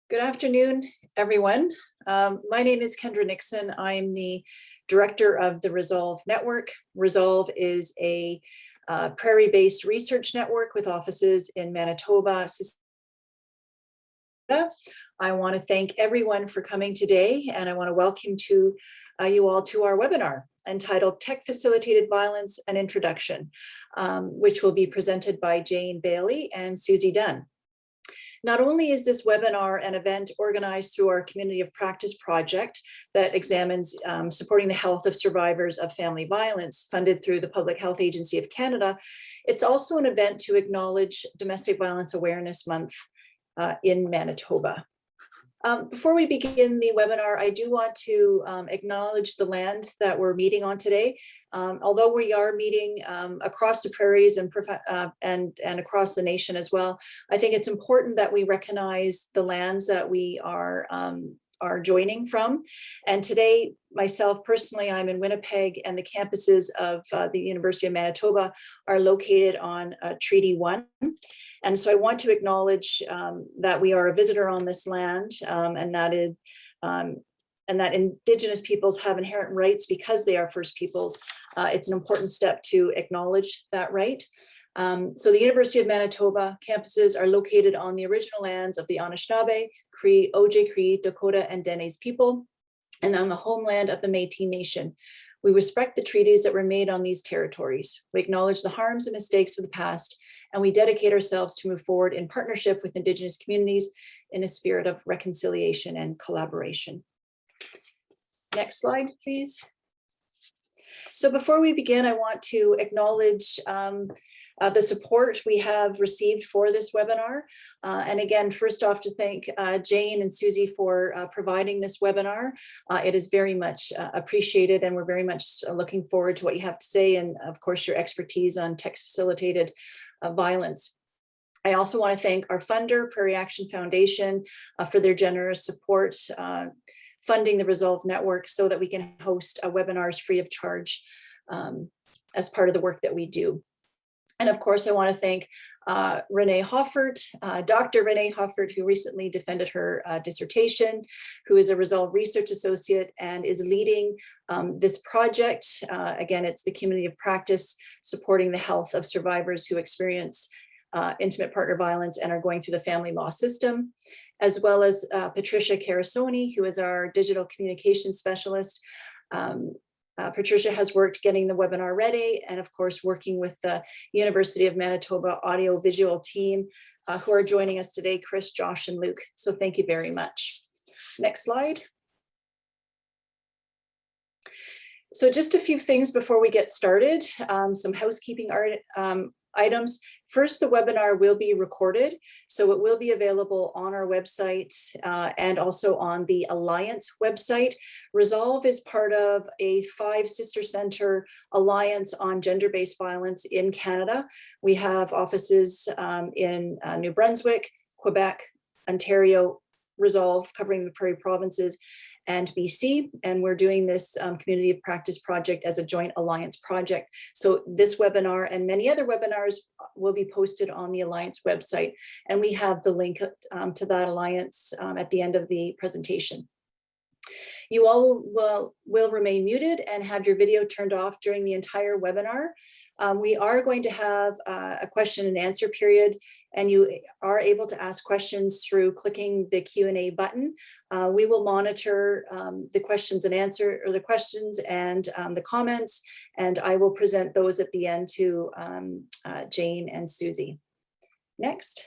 Good afternoon, everyone. My name is Kendra Nixon. I'm the director of the Resolve Network. Resolve is a prairie-based research network with offices in Manitoba, Saskatchewan. I want to thank everyone for coming today, and I want to welcome you all to our webinar entitled Tech Facilitated Violence: An Introduction, which will be presented by Jane Bailey and Susie Dunn. Not only is this webinar an event organized through our Community of Practice project that examines supporting the health of survivors of family violence funded through the Public Health Agency of Canada, it's also an event to acknowledge Domestic Violence Awareness Month in Manitoba. Before we begin the webinar, I do want to acknowledge the land that we're meeting on today. Although we are meeting across the prairies and across the nation as well, I think it's important that we recognize the lands that we are joining from. And today, myself personally, I'm in Winnipeg, and the campuses of the University of Manitoba are located on Treaty 1. And so I want to acknowledge that we are a visitor on this land, and that Indigenous peoples have inherent rights because they are First Peoples. It's an important step to acknowledge that right. So the University of Manitoba campuses are located on the original lands of the Anishinaabe, Cree, Ojibwe, Dakota, and Dene people, and on the homeland of the Métis Nation. We respect the treaties that were made on these territories. We acknowledge the harms and mistakes of the past, and we dedicate ourselves to move forward in partnership with Indigenous communities in a spirit of reconciliation and collaboration. Next slide, please. So before we begin, I want to acknowledge the support we have received for this webinar. And again, first off, to thank Jane and Susie for providing this webinar. It is very much appreciated, and we're very much looking forward to what you have to say, and of course, your expertise on text-facilitated violence. I also want to thank our funder, Prairie Action Foundation, for their generous support funding the Resolve Network so that we can host webinars free of charge as part of the work that we do. And of course, I want to thank Renee Hoffert, Dr. Renee Hoffert, who recently defended her dissertation, who is a Resolve Research Associate and is leading this project. Again, it's the Community of Practice supporting the health of survivors who experience intimate partner violence and are going through the family law system, as well as Patricia Carasoni, who is our digital communications specialist. Patricia has worked getting the webinar ready, and of course, working with the University of Manitoba audio-visual team who are joining us today, Chris, Josh, and Luke. So thank you very much. Next slide. So just a few things before we get started, some housekeeping items. First, the webinar will be recorded, so it will be available on our website and also on the Alliance website. Resolve is part of a 5 sister center alliance on gender-based violence in Canada. We have offices in New Brunswick, Quebec, Ontario, Resolve covering the Prairie provinces, and BC, and we're doing this Community of Practice project as a joint alliance project. So this webinar and many other webinars will be posted on the Alliance website, and we have the link to that alliance at the end of the presentation. You all will remain muted and have your video turned off during the entire webinar. We are going to have a question and answer period, and you are able to ask questions through clicking the Q&A button. We will monitor the questions and the comments, and I will present those at the end to Jane and Susie. Next.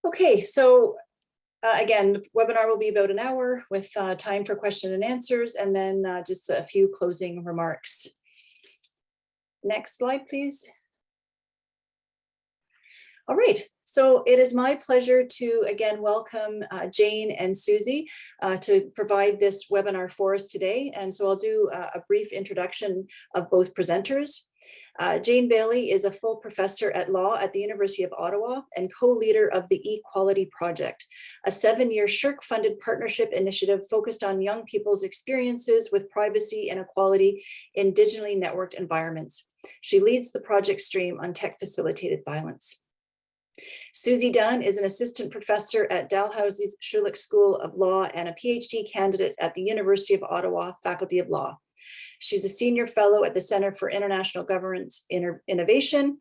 Okay, so again, the webinar will be about an hour with time for question and answers, and then just a few closing remarks. Next slide, please. All right, so it is my pleasure to again welcome Jane and Susie to provide this webinar for us today. And so I'll do a brief introduction of both presenters. Jane Bailey is a full professor at law at the University of Ottawa and co-leader of the Equality Project, a 7-year SSHRC-funded partnership initiative focused on young people's experiences with privacy and equality in digitally networked environments. She leads the project stream on tech-facilitated violence. Susie Dunn is an assistant professor at Dalhousie's Schulich School of Law and a PhD candidate at the University of Ottawa Faculty of Law. She's a senior fellow at the Center for International Governance Innovation.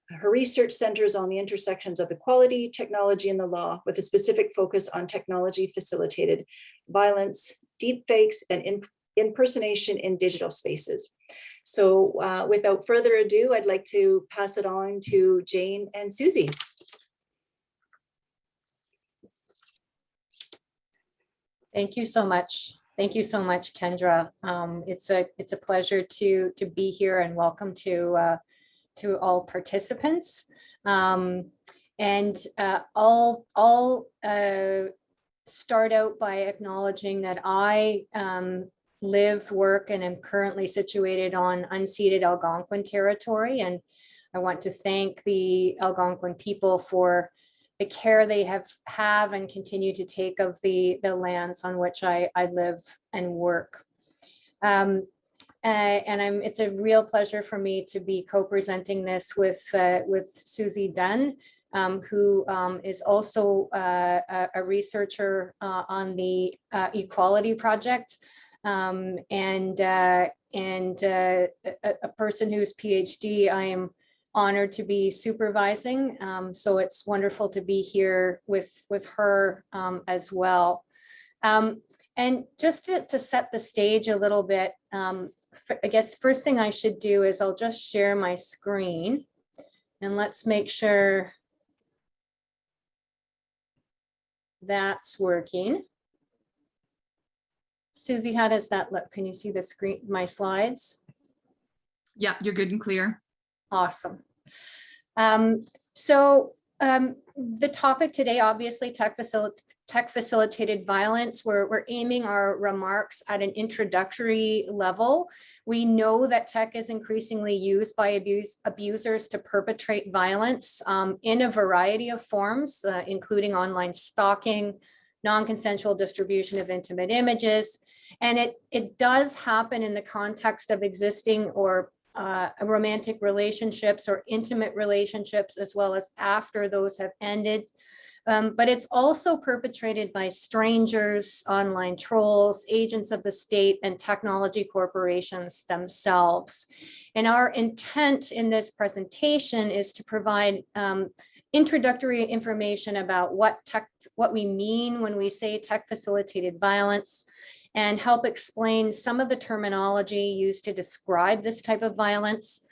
Her research centers on the intersections of equality, technology, and the law, with a specific focus on technology-facilitated violence, deepfakes, and impersonation in digital spaces. So without further ado, I'd like to pass it on to Jane and Susie. Thank you so much. Thank you so much, Kendra. It's a pleasure to be here, and welcome to all participants. I'll start out by acknowledging that I live, work, and am currently situated on unceded Algonquin territory. And I want to thank the Algonquin people for the care they have and continue to take of the lands on which I live and work. It's a real pleasure for me to be co-presenting this with Susie Dunn, who is also a researcher on the Equality Project, and a person whose PhD I am honored to be supervising. So it's wonderful to be here with her as well. And just to set the stage a little bit, I guess first thing I should do is I'll just share my screen, and let's make sure that's working. Susie, how does that look? Can you see the screen, my slides? Yeah, you're good and clear. Awesome. The topic today, obviously, tech-facilitated violence. We're aiming our remarks at an introductory level. We know that tech is increasingly used by abusers to perpetrate violence in a variety of forms, including online stalking, non-consensual distribution of intimate images. And it does happen in the context of existing or romantic relationships or intimate relationships, as well as after those have ended. But it's also perpetrated by strangers, online trolls, agents of the state, and technology corporations themselves. And our intent in this presentation is to provide introductory information about what we mean when we say tech-facilitated violence, and help explain some of the terminology used to describe this type of violence.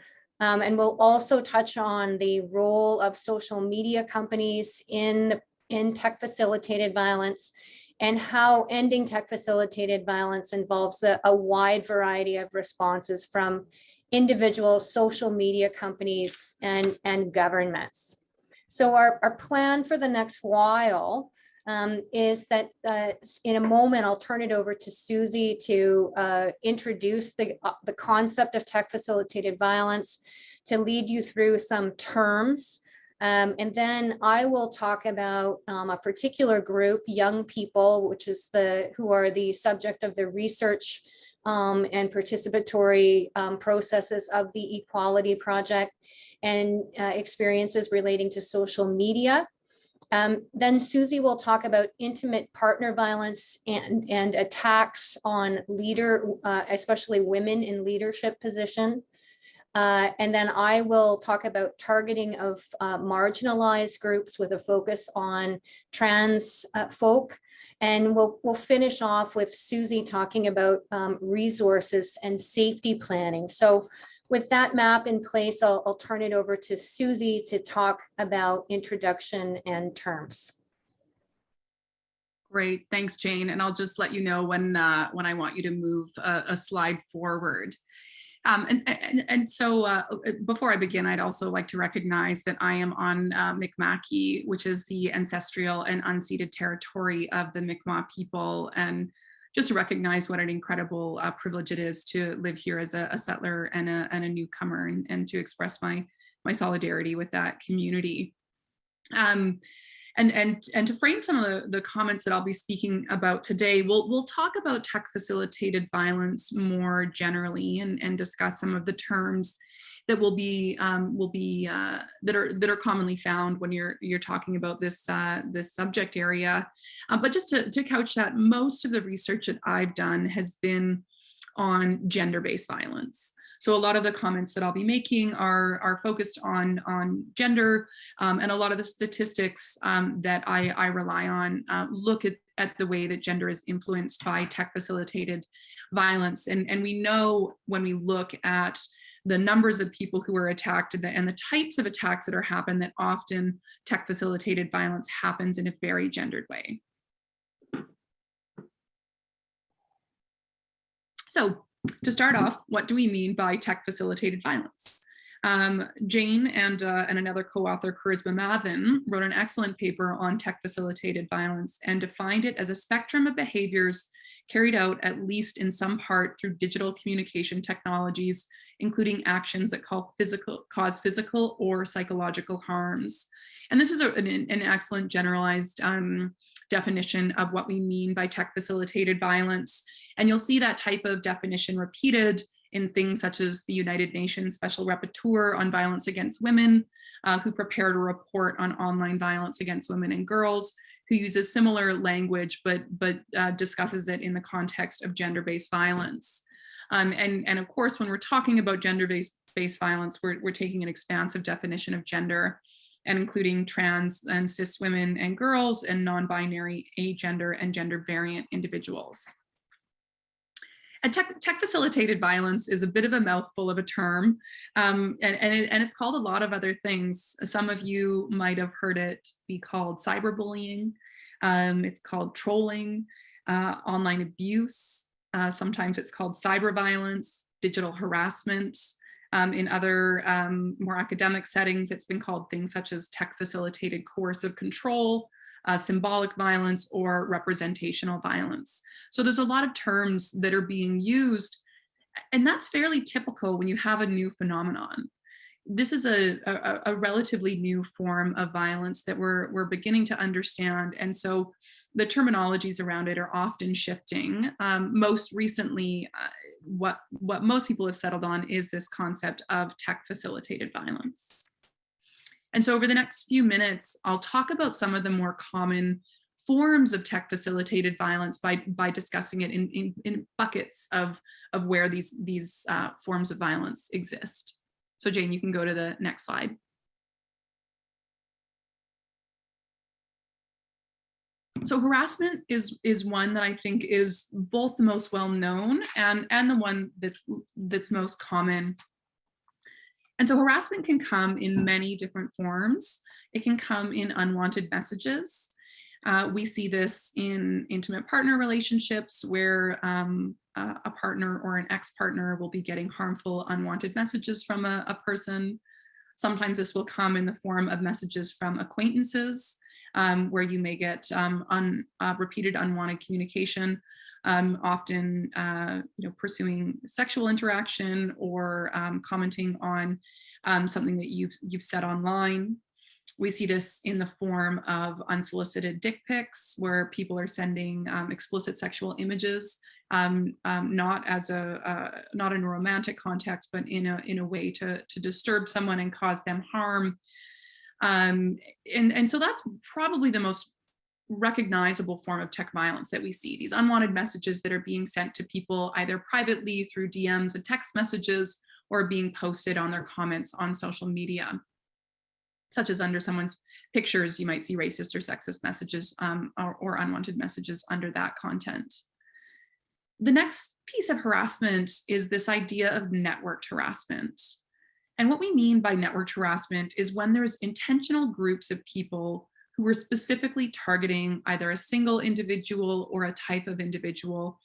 And we'll also touch on the role of social media companies in tech-facilitated violence, and how ending tech-facilitated violence involves a wide variety of responses from individual social media companies and governments. So our plan for the next while is that in a moment, I'll turn it over to Susie to introduce the concept of tech-facilitated violence, to lead you through some terms. And then I will talk about a particular group, young people, who are the subject of the research and participatory processes of the Equality Project, and experiences relating to social media. Then Susie will talk about intimate partner violence and attacks on especially women in leadership position. And then I will talk about targeting of marginalized groups with a focus on trans folk. And we'll finish off with Susie talking about resources and safety planning. So with that map in place, I'll turn it over to Susie to talk about introduction and terms. Great, thanks, Jane. And I'll just let you know when I want you to move a slide forward. So before I begin, I'd also like to recognize that I am on Mi'kma'ki, which is the ancestral and unceded territory of the Mi'kmaq people, and just to recognize what an incredible privilege it is to live here as a settler and a newcomer, and to express my solidarity with that community. And to frame some of the comments that I'll be speaking about today, we'll talk about tech-facilitated violence more generally, and discuss some of the terms that will be that are commonly found when you're talking about this this subject area. But just to couch that, most of the research that I've done has been on gender-based violence. So a lot of the comments that I'll be making are focused on gender, and a lot of the statistics that I rely on look at the way that gender is influenced by tech-facilitated violence. And we know when we look at the numbers of people who are attacked and the types of attacks that are happened, that often tech-facilitated violence happens in a very gendered way. So to start off, what do we mean by tech-facilitated violence? Jane and another co-author, Charisma Mathen, wrote an excellent paper on tech-facilitated violence and defined it as a spectrum of behaviors carried out at least in some part through digital communication technologies, including actions that cause physical or psychological harms. And this is an excellent generalized definition of what we mean by tech-facilitated violence. And you'll see that type of definition repeated in things such as the United Nations Special Rapporteur on Violence Against Women, who prepared a report on online violence against women and girls, who uses similar language, but discusses it in the context of gender-based violence. And of course, when we're talking about gender-based violence, we're taking an expansive definition of gender, and including trans and cis women and girls, and non-binary, agender, and gender variant individuals. And tech-facilitated violence is a bit of a mouthful of a term, and it's called a lot of other things. Some of you might have heard it be called cyberbullying. It's called trolling, online abuse. Sometimes it's called cyber violence, digital harassment. In other more academic settings, it's been called things such as tech-facilitated coercive control, symbolic violence, or representational violence. So there's a lot of terms that are being used, and that's fairly typical when you have a new phenomenon. This is a relatively new form of violence that we're beginning to understand, and so the terminologies around it are often shifting. Most recently, what most people have settled on is this concept of tech-facilitated violence. And so over the next few minutes, I'll talk about some of the more common forms of tech-facilitated violence by discussing it in buckets of where these forms of violence exist. So Jane, you can go to the next slide. So harassment is one that I think is both the most well-known and the one that's most common. And so harassment can come in many different forms. It can come in unwanted messages. We see this in intimate partner relationships where a partner or an ex-partner will be getting harmful, unwanted messages from a person. Sometimes this will come in the form of messages from acquaintances, where you may get repeated unwanted communication, often pursuing sexual interaction or commenting on something that you've said online. We see this in the form of unsolicited dick pics, where people are sending explicit sexual images, not in a romantic context, but in a way to disturb someone and cause them harm. And so that's probably the most recognizable form of tech violence that we see, these unwanted messages that are being sent to people either privately through DMs and text messages, or being posted on their comments on social media, such as under someone's pictures. You might see racist or sexist messages or unwanted messages under that content. The next piece of harassment is this idea of networked harassment. And what we mean by networked harassment is when there's intentional groups of people who are specifically targeting either a single individual or a type of individual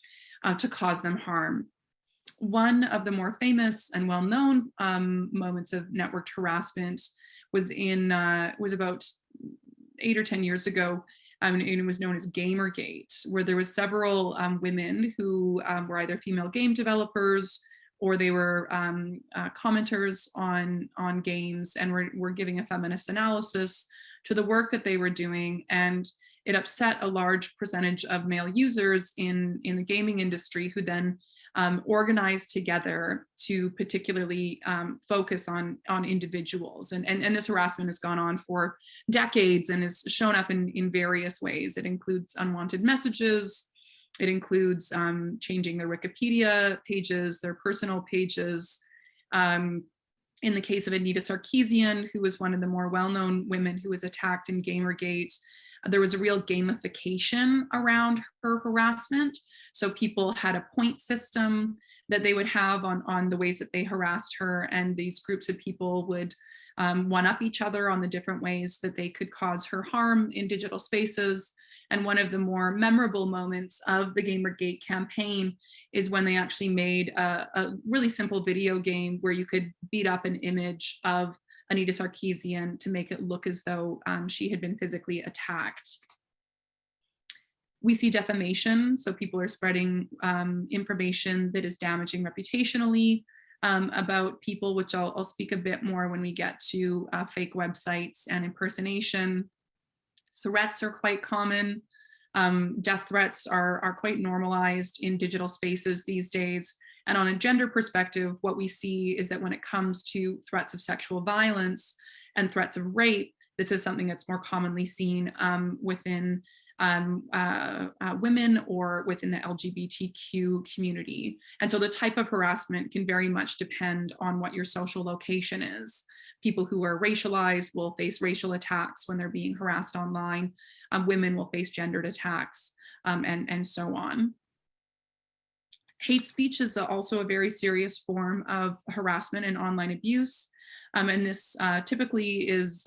to cause them harm. One of the more famous and well-known moments of networked harassment was about 8 or 10 years ago, and it was known as Gamergate, where there was several women who were either female game developers or they were commenters on games and were giving a feminist analysis to the work that they were doing. And it upset a large percentage of male users in the gaming industry, who then organized together to particularly focus on individuals. And this harassment has gone on for decades and has shown up in various ways. It includes unwanted messages. It includes changing their Wikipedia pages, their personal pages. In the case of Anita Sarkeesian, who was one of the more well-known women who was attacked in Gamergate, there was a real gamification around her harassment. So people had a point system that they would have on the ways that they harassed her, and these groups of people would one-up each other on the different ways that they could cause her harm in digital spaces. And one of the more memorable moments of the Gamergate campaign is when they actually made a really simple video game where you could beat up an image of Anita Sarkeesian to make it look as though she had been physically attacked. We see defamation, so people are spreading information that is damaging reputationally about people, which I'll speak a bit more when we get to fake websites and impersonation. Threats are quite common. Death threats are quite normalized in digital spaces these days. And on a gender perspective, what we see is that when it comes to threats of sexual violence and threats of rape, this is something that's more commonly seen within women or within the LGBTQ community. And so the type of harassment can very much depend on what your social location is. People who are racialized will face racial attacks when they're being harassed online. Women will face gendered attacks, and so on. Hate speech is also a very serious form of harassment and online abuse. And this typically is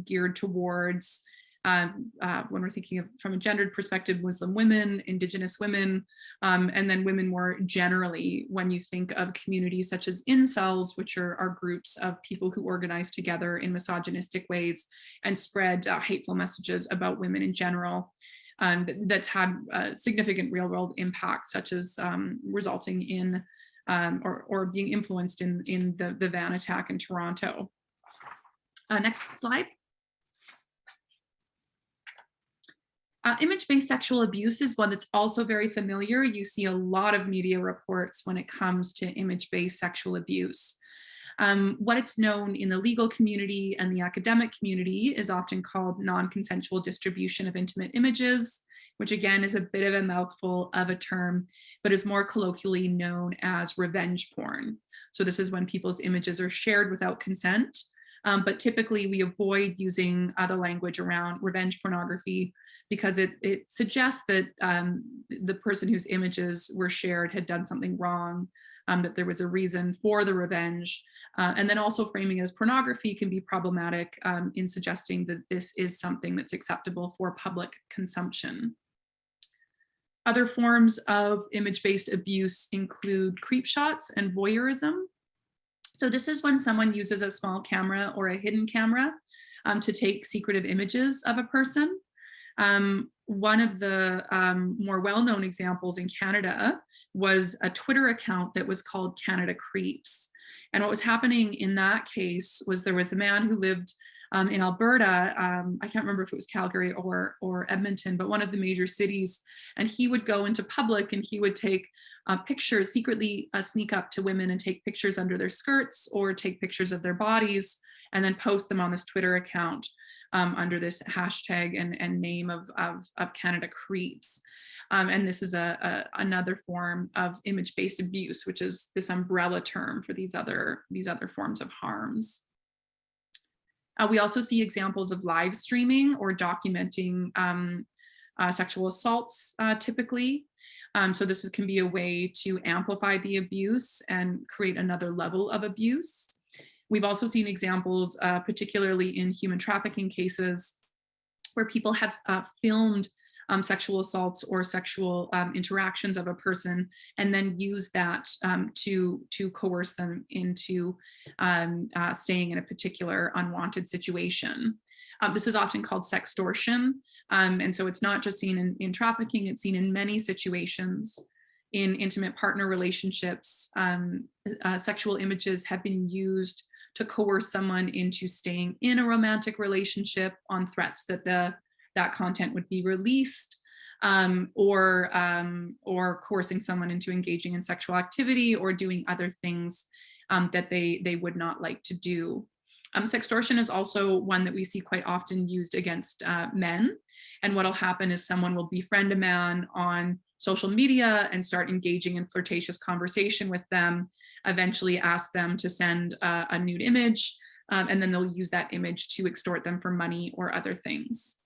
geared towards, when we're thinking of from a gendered perspective, Muslim women, Indigenous women, and then women more generally when you think of communities such as incels, which are groups of people who organize together in misogynistic ways and spread hateful messages about women in general. That's had significant real world impact, such as resulting in or being influenced in the van attack in Toronto. Next slide. Image-based sexual abuse is one that's also very familiar. You see a lot of media reports when it comes to image-based sexual abuse. What it's known in the legal community and the academic community is often called non-consensual distribution of intimate images, which again is a bit of a mouthful of a term, but is more colloquially known as revenge porn. So this is when people's images are shared without consent, but typically we avoid using the language around revenge pornography because it suggests that the person whose images were shared had done something wrong, that there was a reason for the revenge. And then also framing as pornography can be problematic in suggesting that this is something that's acceptable for public consumption. Other forms of image-based abuse include creep shots and voyeurism. So this is when someone uses a small camera or a hidden camera to take secretive images of a person. One of the more well-known examples in Canada was a Twitter account that was called Canada Creeps. And what was happening in that case was there was a man who lived in Alberta. I can't remember if it was Calgary or Edmonton, but one of the major cities. And he would go into public and he would take pictures, secretly sneak up to women and take pictures under their skirts or take pictures of their bodies and then post them on this Twitter account under this hashtag and name of Canada Creeps. And this is another form of image-based abuse, which is this umbrella term for these other forms of harms. We also see examples of live streaming or documenting sexual assaults typically. So this can be a way to amplify the abuse and create another level of abuse. We've also seen examples, particularly in human trafficking cases, where people have filmed sexual assaults or sexual interactions of a person and then use that to coerce them into staying in a particular unwanted situation. This is often called sextortion. And so it's not just seen in trafficking, it's seen in many situations. In intimate partner relationships, sexual images have been used to coerce someone into staying in a romantic relationship on threats that that content would be released. or coercing someone into engaging in sexual activity or doing other things that they would not like to do. Sextortion is also one that we see quite often used against men. And what'll happen is someone will befriend a man on social media and start engaging in flirtatious conversation with them, eventually ask them to send a nude image, and then they'll use that image to extort them for money or other things.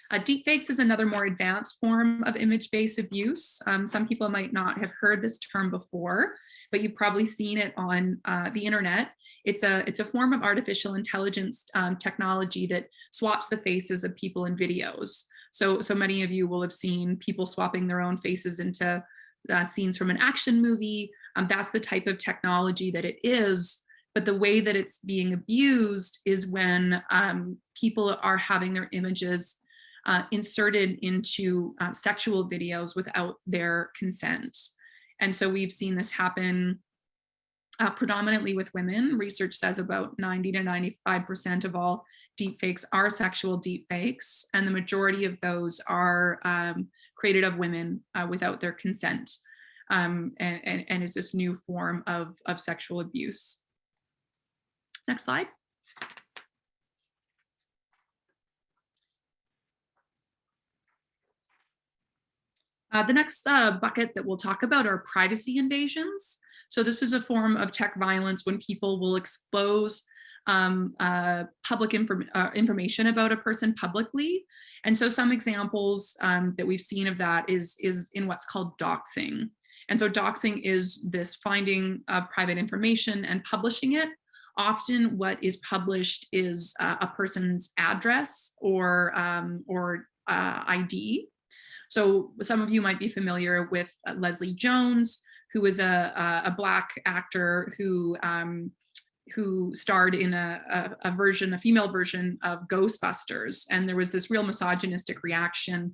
Deepfakes is another more advanced form of image-based abuse. Some people might not have heard this term before, but you've probably seen it on the internet. It's a form of artificial intelligence technology that swaps the faces of people in videos. So many of you will have seen people swapping their own faces into scenes from an action movie. That's the type of technology that it is. But the way that it's being abused is when people are having their images inserted into sexual videos without their consent. And so we've seen this happen predominantly with women. Research says about 90 to 95% of all deepfakes are sexual deepfakes, and the majority of those are created of women without their consent, and is this new form of sexual abuse. Next slide. The next bucket that we'll talk about are privacy invasions. So this is a form of tech violence when people will expose public information about a person publicly. And so some examples that we've seen of that is in what's called doxing. And so doxing is this finding private information and publishing it. Often what is published is a person's address or ID. So some of you might be familiar with Leslie Jones, who is a Black actor who starred in a female version of Ghostbusters. And there was this real misogynistic reaction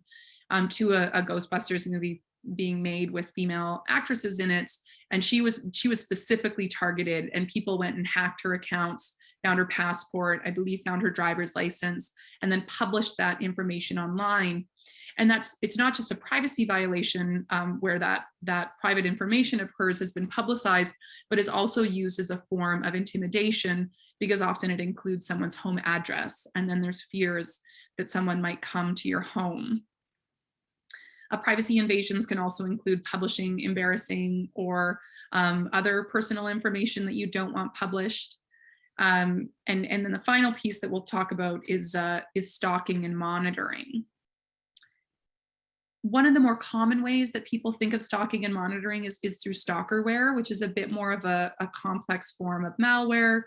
to a Ghostbusters movie being made with female actresses in it. And she was specifically targeted, and people went and hacked her accounts, found her passport, I believe found her driver's license, and then published that information online. And it's not just a privacy violation where that private information of hers has been publicized, but is also used as a form of intimidation, because often it includes someone's home address. And then there's fears that someone might come to your home. Privacy invasions can also include publishing embarrassing or other personal information that you don't want published. And then the final piece that we'll talk about is stalking and monitoring. One of the more common ways that people think of stalking and monitoring is through stalkerware, which is a bit more of a complex form of malware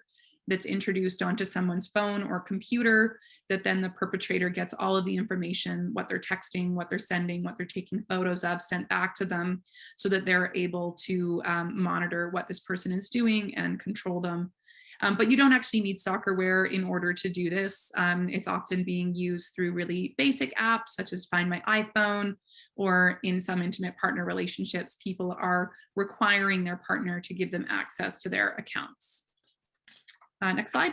that's introduced onto someone's phone or computer, that then the perpetrator gets all of the information, what they're texting, what they're sending, what they're taking photos of, sent back to them, so that they're able to monitor what this person is doing and control them. But you don't actually need stalkerware in order to do this. It's often being used through really basic apps such as Find My iPhone, or in some intimate partner relationships, people are requiring their partner to give them access to their accounts. Next slide.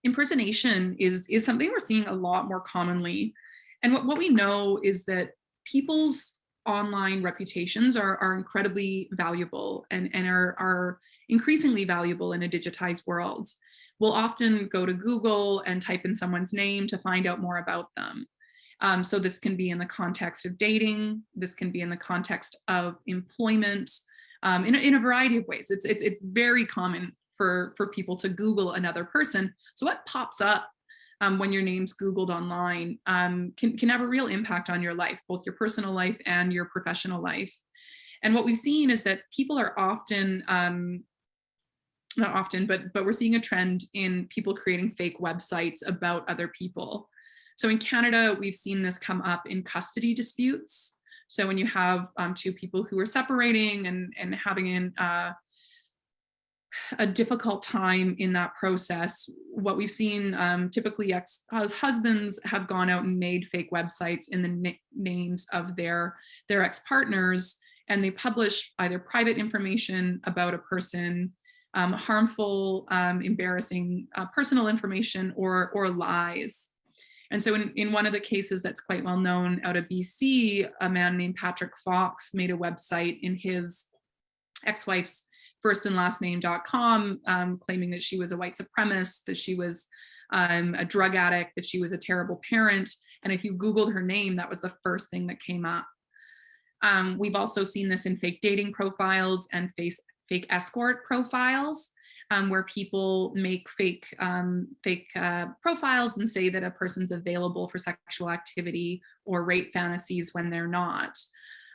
Impersonation is something we're seeing a lot more commonly. And what we know is that people's online reputations are incredibly valuable and are increasingly valuable in a digitized world. We'll often go to Google and type in someone's name to find out more about them. So this can be in the context of dating. This can be in the context of employment, in a variety of ways. It's very common for people to Google another person. So what pops up when your name's Googled online can have a real impact on your life, both your personal life and your professional life. And what we've seen is that people are often, not often, but we're seeing a trend in people creating fake websites about other people. So in Canada, we've seen this come up in custody disputes. So when you have two people who are separating and having a difficult time in that process, what we've seen, typically ex-husbands have gone out and made fake websites in the names of their ex-partners, and they publish either private information about a person, harmful, embarrassing personal information or lies. And so in one of the cases that's quite well known out of BC, a man named Patrick Fox made a website in his ex-wife's first and last name.com, claiming that she was a white supremacist, that she was a drug addict, that she was a terrible parent. And if you Googled her name, that was the first thing that came up. We've also seen this in fake dating profiles and fake escort profiles, where people make fake profiles and say that a person's available for sexual activity or rape fantasies when they're not.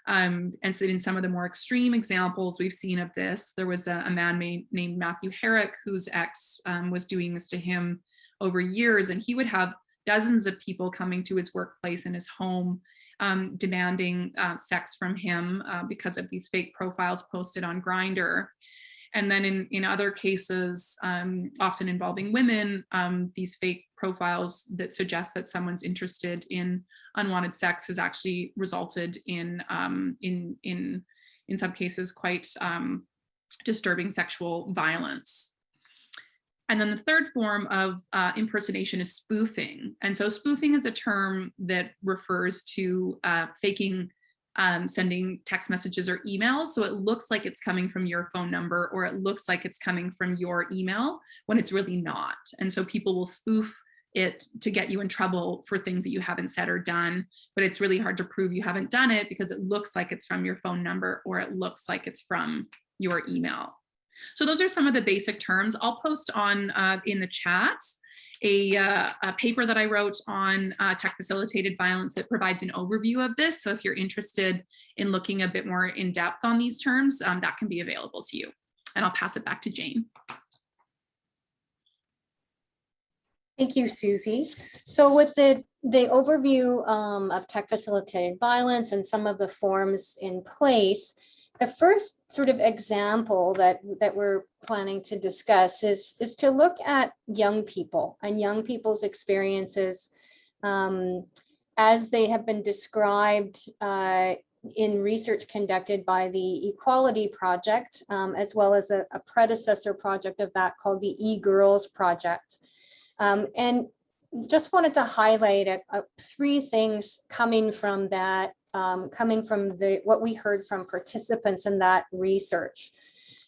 And so in some of the more extreme examples we've seen of this, there was a man named Matthew Herrick, whose ex was doing this to him over years, and he would have dozens of people coming to his workplace and his home, demanding sex from him because of these fake profiles posted on Grindr. And then in other cases, often involving women, these fake profiles that suggest that someone's interested in unwanted sex has actually resulted in some cases quite disturbing sexual violence. And then the third form of impersonation is spoofing. And so spoofing is a term that refers to faking sending text messages or emails. So it looks like it's coming from your phone number, or it looks like it's coming from your email when it's really not. And so people will spoof it to get you in trouble for things that you haven't said or done, but it's really hard to prove you haven't done it because it looks like it's from your phone number or it looks like it's from your email. So those are some of the basic terms. I'll post on in the chats a paper that I wrote on tech facilitated violence that provides an overview of this. So if you're interested in looking a bit more in depth on these terms, that can be available to you. And I'll pass it back to Jane. Thank you, Susie. So with the overview of tech facilitated violence and some of the forms in place, the first sort of example that we're planning to discuss is to look at young people and young people's experiences as they have been described in research conducted by the Equality Project, as well as a predecessor project of that called the E-Girls Project. And just wanted to highlight three things coming from that, what we heard from participants in that research.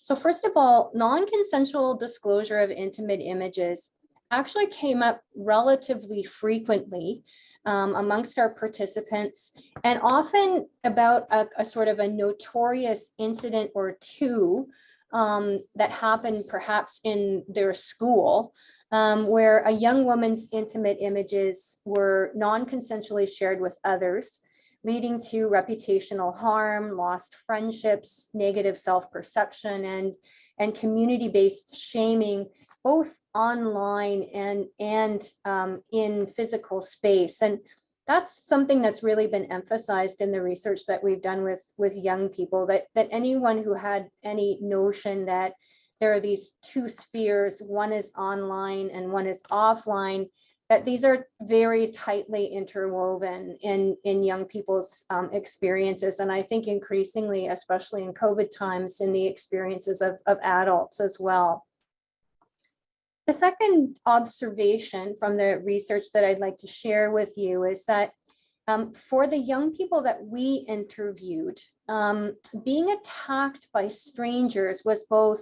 So first of all, non-consensual disclosure of intimate images actually came up relatively frequently amongst our participants, and often about a sort of a notorious incident or two that happened perhaps in their school, where a young woman's intimate images were non-consensually shared with others, leading to reputational harm, lost friendships, negative self-perception, and community-based shaming, both online and in physical space. And that's something that's really been emphasized in the research that we've done with young people, that anyone who had any notion that there are these two spheres, one is online and one is offline, that these are very tightly interwoven in young people's experiences. And I think increasingly, especially in COVID times, in the experiences of adults as well. The second observation from the research that I'd like to share with you is that for the young people that we interviewed, being attacked by strangers was both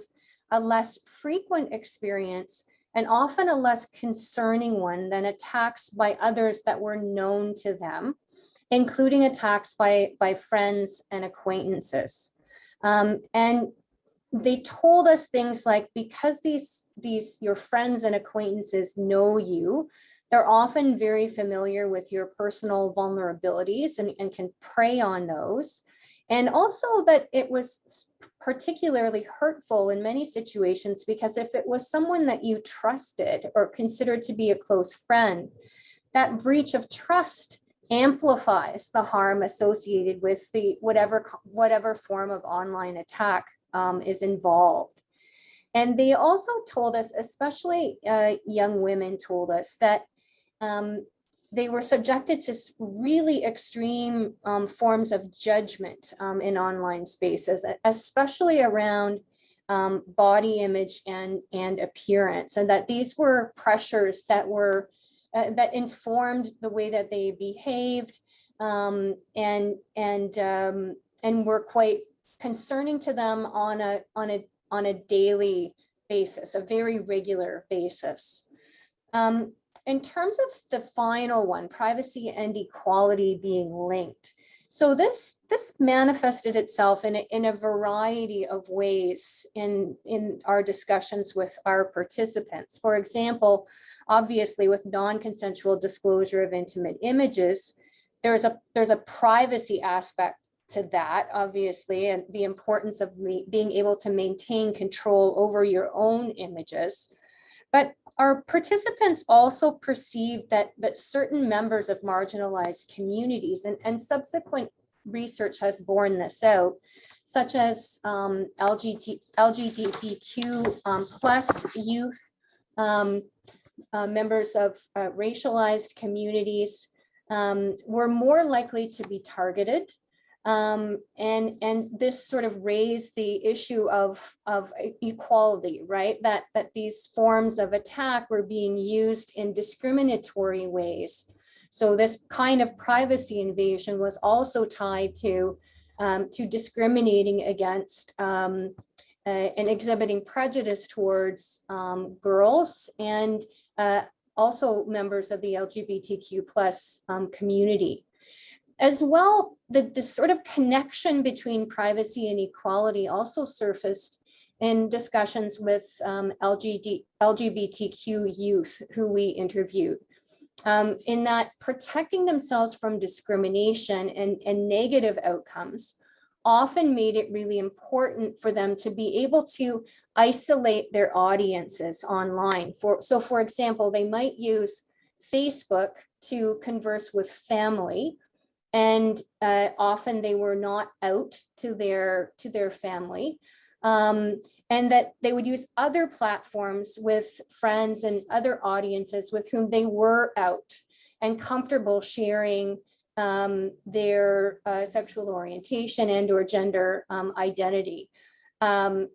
a less frequent experience and often a less concerning one than attacks by others that were known to them, including attacks by friends and acquaintances. And they told us things like, because these your friends and acquaintances know you, they're often very familiar with your personal vulnerabilities and can prey on those. And also that it was particularly hurtful in many situations because if it was someone that you trusted or considered to be a close friend, that breach of trust amplifies the harm associated with the whatever form of online attack is involved. And they also told us, especially young women told us, that they were subjected to really extreme forms of judgment in online spaces, especially around body image and appearance, and that these were pressures that were that informed the way that they behaved, and were quite concerning to them on a daily basis, a very regular basis. In terms of the final one, privacy and equality being linked. So this manifested itself in a variety of ways in our discussions with our participants. For example, obviously with non-consensual disclosure of intimate images, there's a privacy aspect to that, obviously, and the importance of being able to maintain control over your own images. But our participants also perceived that certain members of marginalized communities, and subsequent research has borne this out, such as LGBTQ plus youth, members of racialized communities, were more likely to be targeted. And this sort of raised the issue of equality, right? That these forms of attack were being used in discriminatory ways. So this kind of privacy invasion was also tied to discriminating against and exhibiting prejudice towards girls and also members of the LGBTQ plus community. As well, the sort of connection between privacy and equality also surfaced in discussions with LGBTQ youth who we interviewed, in that protecting themselves from discrimination and negative outcomes often made it really important for them to be able to isolate their audiences online. So for example, they might use Facebook to converse with family, and often they were not out to their family, and that they would use other platforms with friends and other audiences with whom they were out and comfortable sharing their sexual orientation and or gender identity, and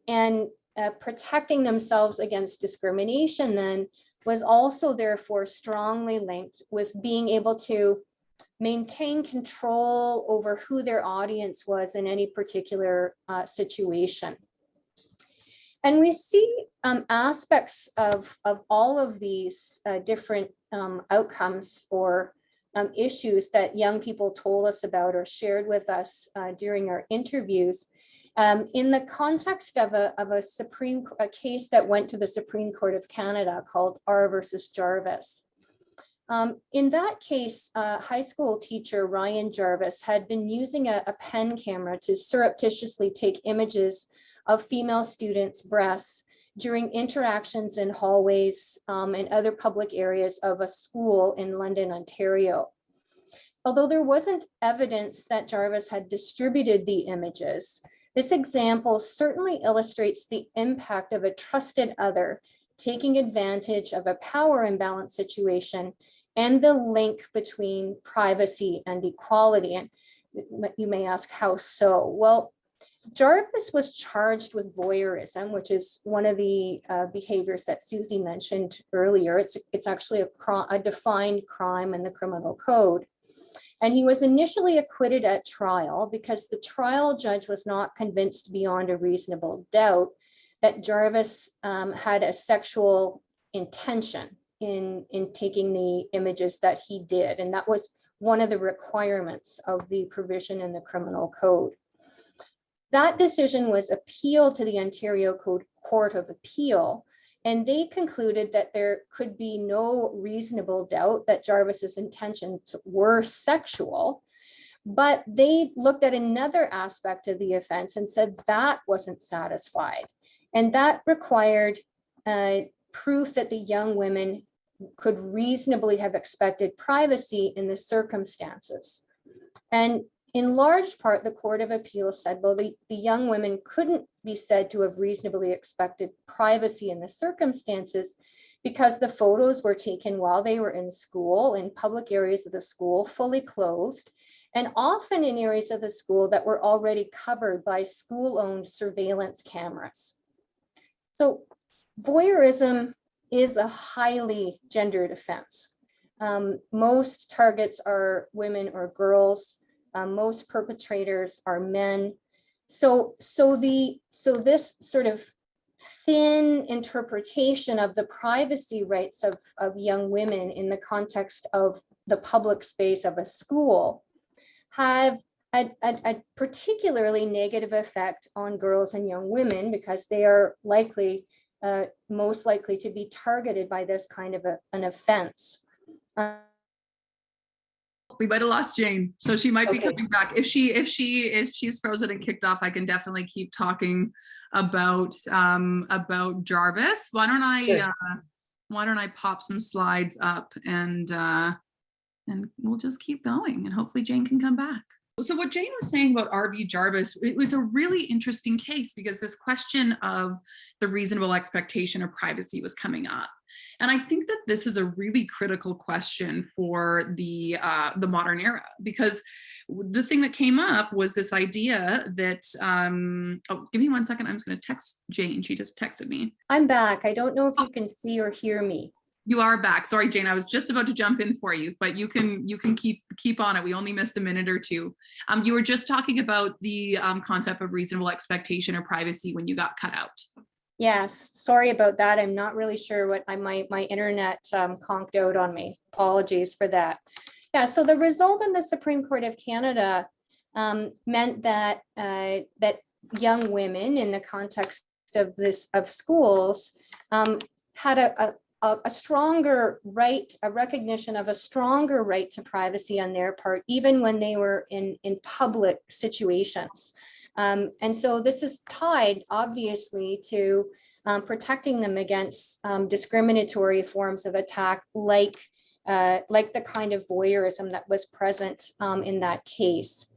protecting themselves against discrimination then was also therefore strongly linked with being able to maintain control over who their audience was in any particular situation. And we see aspects of all of these different outcomes or issues that young people told us about or shared with us during our interviews in the context of a case that went to the Supreme Court of Canada called R versus Jarvis. In that case, high school teacher Ryan Jarvis had been using a pen camera to surreptitiously take images of female students' breasts during interactions in hallways and other public areas of a school in London, Ontario. Although there wasn't evidence that Jarvis had distributed the images, this example certainly illustrates the impact of a trusted other taking advantage of a power imbalance situation and the link between privacy and equality. And you may ask, how so? Well, Jarvis was charged with voyeurism, which is one of the behaviors that Susie mentioned earlier. It's actually a defined crime in the criminal code. And he was initially acquitted at trial because the trial judge was not convinced beyond a reasonable doubt that Jarvis had a sexual intention in taking the images that he did. And that was one of the requirements of the provision in the criminal code. That decision was appealed to the Ontario Court of Appeal, and they concluded that there could be no reasonable doubt that Jarvis's intentions were sexual, but they looked at another aspect of the offense and said that wasn't satisfied. And that required proof that the young women could reasonably have expected privacy in the circumstances. And in large part, the Court of Appeal said, well, the young women couldn't be said to have reasonably expected privacy in the circumstances because the photos were taken while they were in school, in public areas of the school, fully clothed, and often in areas of the school that were already covered by school-owned surveillance cameras. So voyeurism is a highly gendered offense. Most targets are women or girls. Most perpetrators are men. So this sort of thin interpretation of the privacy rights of young women in the context of the public space of a school have a particularly negative effect on girls and young women, because they are most likely to be targeted by this kind of an offense. We might have lost Jane, so she might be Okay. coming back. If she's frozen and kicked off, I can definitely keep talking about Jarvis. Sure. Why don't I pop some slides up, and we'll just keep going, and hopefully Jane can come back. So what Jane was saying about RV Jarvis, it was a really interesting case, because this question of the reasonable expectation of privacy was coming up. And I think that this is a really critical question for the modern era, because the thing that came up was this idea that, oh, give me 1 second. I'm just going to text Jane. She just texted me. I'm back. I don't know if you can see or hear me. You are back. Sorry, Jane. I was just about to jump in for you, but you can keep on it. We only missed a minute or two. You were just talking about the concept of reasonable expectation or privacy when you got cut out. Yes, sorry about that. I'm not really sure what my internet conked out on me. Apologies for that. Yeah, so the result in the Supreme Court of Canada meant that that young women, in the context of schools, had a stronger right, a recognition of a stronger right to privacy on their part, even when they were in public situations. And so this is tied, obviously, to protecting them against discriminatory forms of attack, like the kind of voyeurism that was present in that case.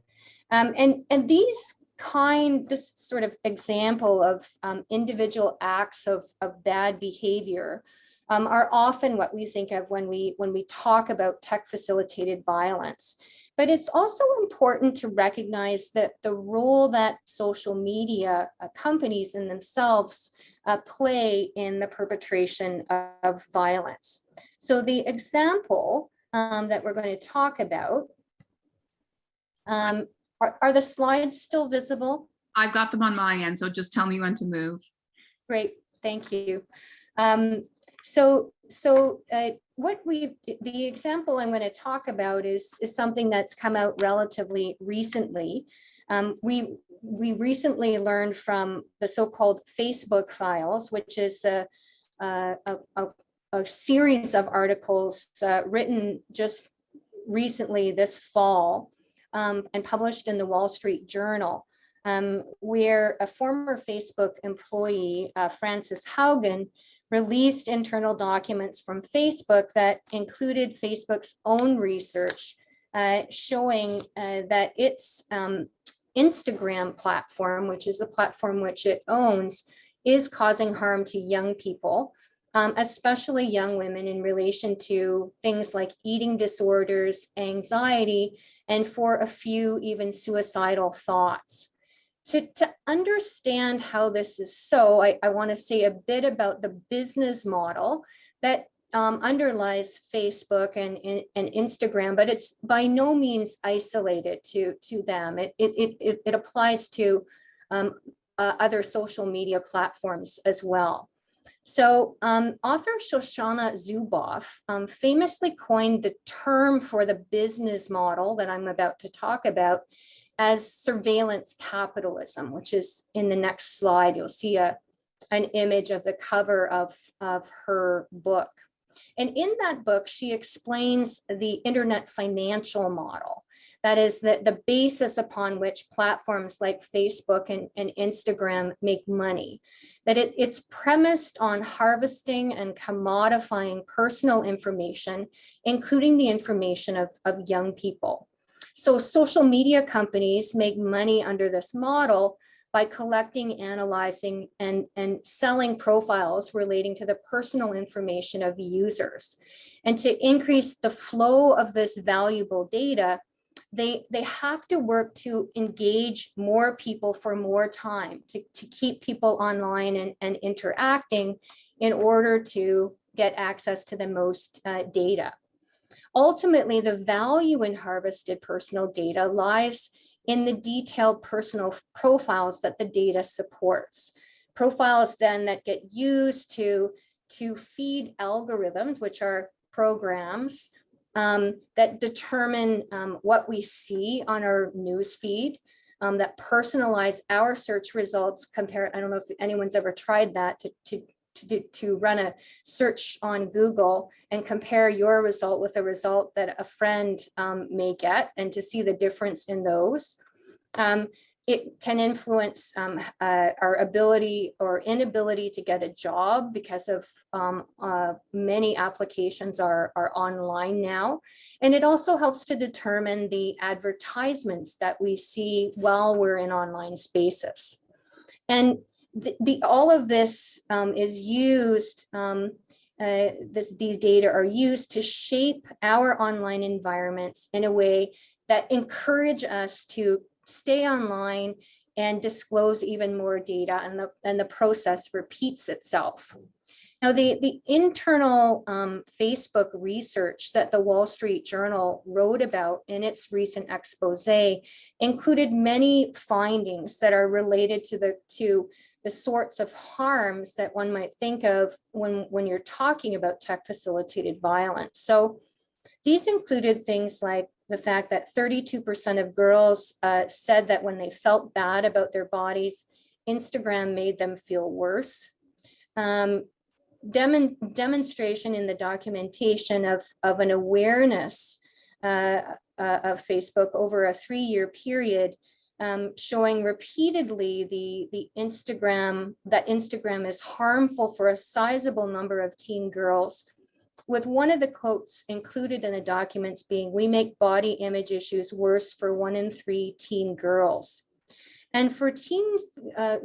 And this sort of example of individual acts of bad behavior are often what we think of when we talk about tech facilitated violence. But it's also important to recognize that the role that social media companies in themselves play in the perpetration of violence. So the example that we're going to talk about, are the slides still visible? I've got them on my end, so just tell me when to move. Great, thank you. The example I'm going to talk about is something that's come out relatively recently. We recently learned from the so-called Facebook files, which is a series of articles written just recently this fall and published in the Wall Street Journal, where a former Facebook employee, Frances Haugen, released internal documents from Facebook that included Facebook's own research showing that its Instagram platform, which is the platform which it owns, is causing harm to young people, especially young women, in relation to things like eating disorders, anxiety, and for a few, even suicidal thoughts. To understand how this is so, I want to say a bit about the business model that underlies Facebook and Instagram, but it's by no means isolated to them. It applies to other social media platforms as well. So author Shoshana Zuboff famously coined the term for the business model that I'm about to talk about as surveillance capitalism, which is in the next slide. You'll see an image of the cover of her book. And in that book, she explains the internet financial model. That is the basis upon which platforms like Facebook and Instagram make money. That it's premised on harvesting and commodifying personal information, including the information of young people. So social media companies make money under this model by collecting, analyzing, and selling profiles relating to the personal information of users. And to increase the flow of this valuable data, they have to work to engage more people for more time, to keep people online and interacting in order to get access to the most data. Ultimately, the value in harvested personal data lies in the detailed personal profiles that the data supports. Profiles then that get used to feed algorithms, which are programs that determine what we see on our news feed, that personalize our search results. Compare, I don't know if anyone's ever tried that, to run a search on Google and compare your result with a result that a friend may get, and to see the difference in those. It can influence our ability or inability to get a job, because of many applications are online now. And it also helps to determine the advertisements that we see while we're in online spaces. And all of this is used, these data are used to shape our online environments in a way that encourage us to stay online and disclose even more data, and the process repeats itself. Now, the internal Facebook research that the Wall Street Journal wrote about in its recent expose included many findings that are related to the sorts of harms that one might think of when you're talking about tech-facilitated violence. So these included things like the fact that 32% of girls said that when they felt bad about their bodies, Instagram made them feel worse. Demonstration in the documentation of an awareness of Facebook over a 3-year period, showing repeatedly that Instagram is harmful for a sizable number of teen girls, with one of the quotes included in the documents being, "We make body image issues worse for 1 in 3 teen girls." And for teen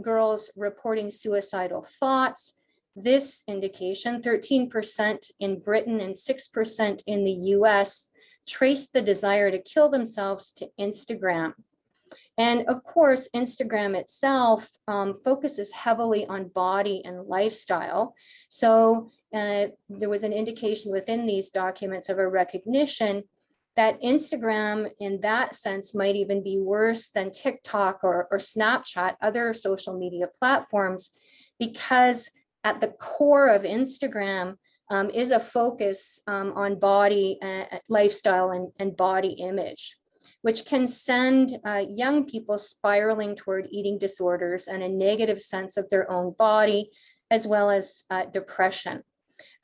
girls reporting suicidal thoughts, this indication, 13% in Britain and 6% in the US, traced the desire to kill themselves to Instagram. And of course, Instagram itself focuses heavily on body and lifestyle. So there was an indication within these documents of a recognition that Instagram in that sense might even be worse than TikTok or Snapchat, other social media platforms, because at the core of Instagram is a focus on body, lifestyle, and body image, which can send young people spiraling toward eating disorders and a negative sense of their own body, as well as depression.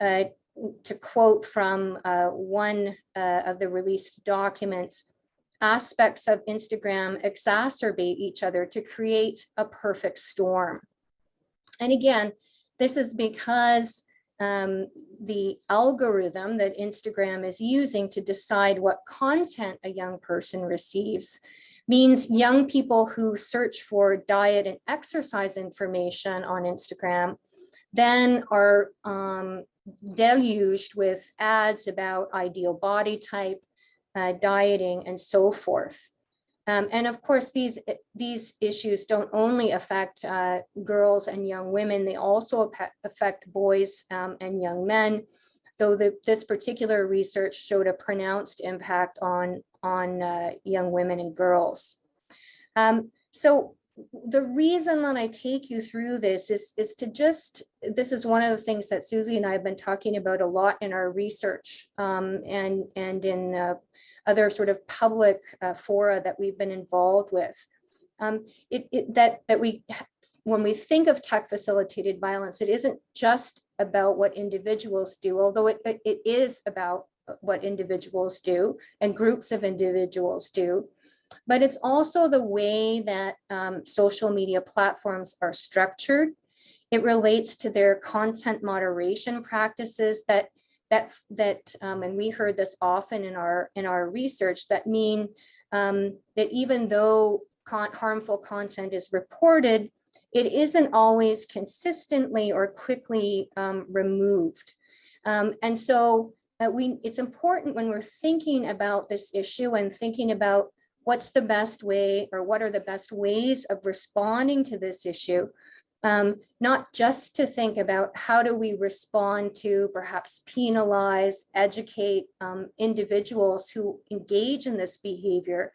To quote from one of the released documents, aspects of Instagram exacerbate each other to create a perfect storm. And again, this is because the algorithm that Instagram is using to decide what content a young person receives means young people who search for diet and exercise information on Instagram then are deluged with ads about ideal body type, dieting, and so forth. And of course, these issues don't only affect girls and young women, they also affect boys and young men, though this particular research showed a pronounced impact on young women and girls. So the reason that I take you through this is this is one of the things that Susie and I have been talking about a lot in our research and in other sort of public fora that we've been involved with. When we think of tech-facilitated violence, it isn't just about what individuals do, although it is about what individuals do and groups of individuals do. But it's also the way that social media platforms are structured. It relates to their content moderation practices that and we heard this often in our research, that mean that even though harmful content is reported, it isn't always consistently or quickly removed. And so it's important when we're thinking about this issue and thinking about what's the best way, or what are the best ways of responding to this issue, not just to think about how do we respond to perhaps penalize, educate individuals who engage in this behavior,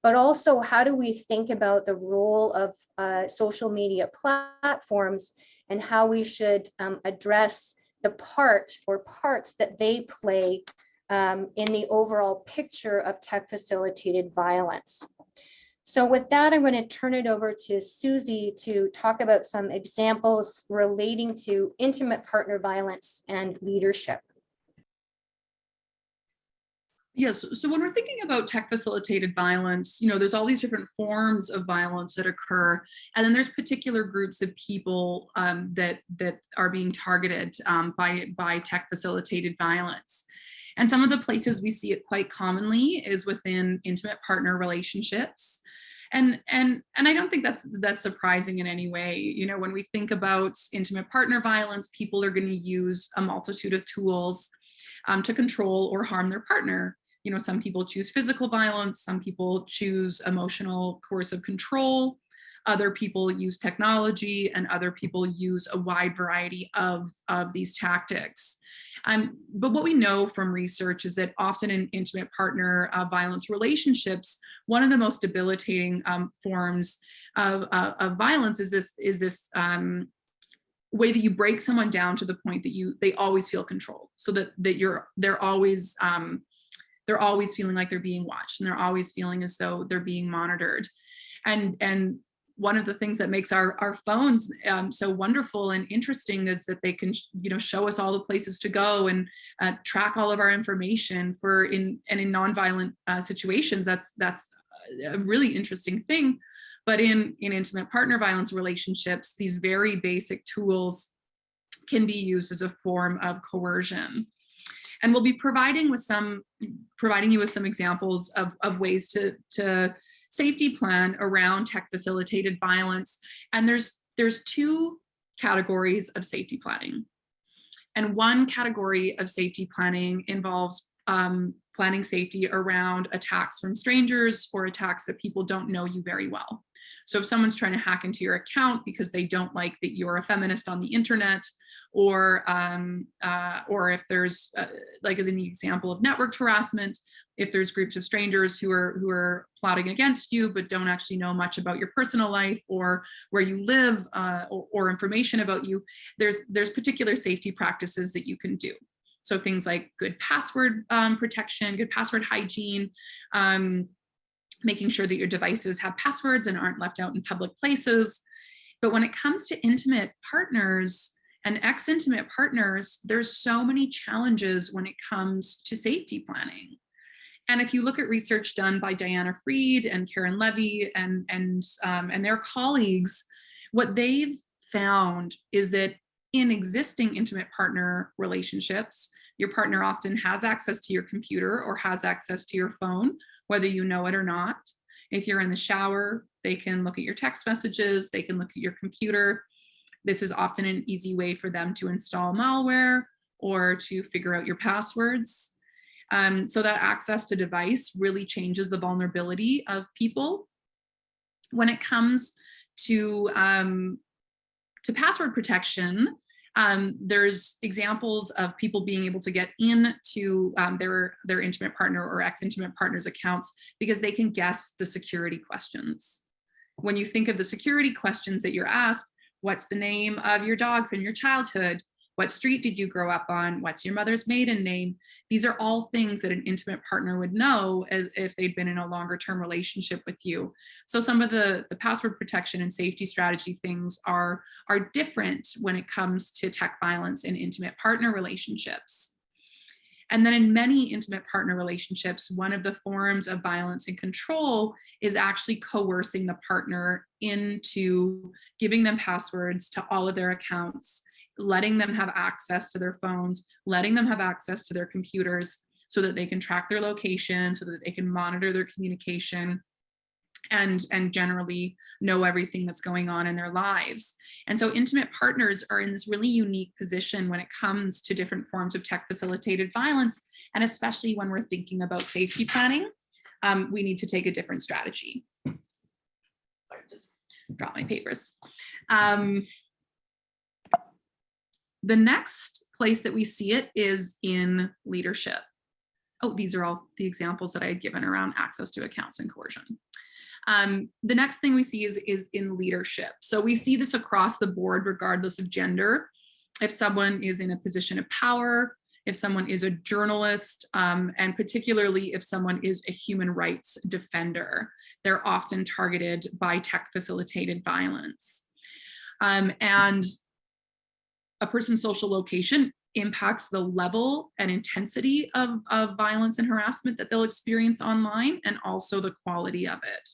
but also how do we think about the role of social media platforms and how we should address the part or parts that they play in the overall picture of tech-facilitated violence. So with that, I'm going to turn it over to Susie to talk about some examples relating to intimate partner violence and leadership. Yes, so when we're thinking about tech-facilitated violence, there's all these different forms of violence that occur, and then there's particular groups of people that are being targeted by tech-facilitated violence. And some of the places we see it quite commonly is within intimate partner relationships. And I don't think that's surprising in any way. When we think about intimate partner violence, people are going to use a multitude of tools to control or harm their partner. Some people choose physical violence, some people choose emotional coercive control, other people use technology, and other people use a wide variety of these tactics. But what we know from research is that often in intimate partner violence relationships, one of the most debilitating forms of violence is this way that you break someone down to the point that they always feel controlled, so that they're always feeling like they're being watched, and they're always feeling as though they're being monitored. And one of the things that makes our phones so wonderful and interesting is that they can, show us all the places to go and track all of our information in nonviolent situations. That's a really interesting thing. But in intimate partner violence relationships, these very basic tools can be used as a form of coercion. And we'll be providing you with some examples of ways to safety plan around tech-facilitated violence. And there's two categories of safety planning. And one category of safety planning involves planning safety around attacks from strangers or attacks that people don't know you very well. So if someone's trying to hack into your account because they don't like that you're a feminist on the internet, or if there's like in the example of network harassment, if there's groups of strangers who are plotting against you but don't actually know much about your personal life or where you live or information about you, there's particular safety practices that you can do. So things like good password protection, good password hygiene, making sure that your devices have passwords and aren't left out in public places. But when it comes to intimate partners and ex-intimate partners, there's so many challenges when it comes to safety planning. And if you look at research done by Diana Freed and Karen Levy and their colleagues, what they've found is that in existing intimate partner relationships, your partner often has access to your computer or has access to your phone, whether you know it or not. If you're in the shower, they can look at your text messages, they can look at your computer. This is often an easy way for them to install malware or to figure out your passwords. So that access to device really changes the vulnerability of people. When it comes to password protection, there's examples of people being able to get into their intimate partner or ex-intimate partner's accounts because they can guess the security questions. When you think of the security questions that you're asked, what's the name of your dog from your childhood? What street did you grow up on? What's your mother's maiden name? These are all things that an intimate partner would know if they'd been in a longer term relationship with you. So some of the password protection and safety strategy things are different when it comes to tech violence in intimate partner relationships. And then in many intimate partner relationships, one of the forms of violence and control is actually coercing the partner into giving them passwords to all of their accounts, letting them have access to their phones, letting them have access to their computers so that they can track their location, so that they can monitor their communication. and generally know everything that's going on in their lives. And so intimate partners are in this really unique position when it comes to different forms of tech facilitated violence. And especially when we're thinking about safety planning, we need to take a different strategy. Sorry, just drop my papers. The next place that we see it is in leadership. Oh, these are all the examples that I had given around access to accounts and coercion. The next thing we see is in leadership. So we see this across the board, regardless of gender. If someone is in a position of power, if someone is a journalist, and particularly if someone is a human rights defender, they're often targeted by tech facilitated violence. And a person's social location impacts the level and intensity of violence and harassment that they'll experience online, and also the quality of it.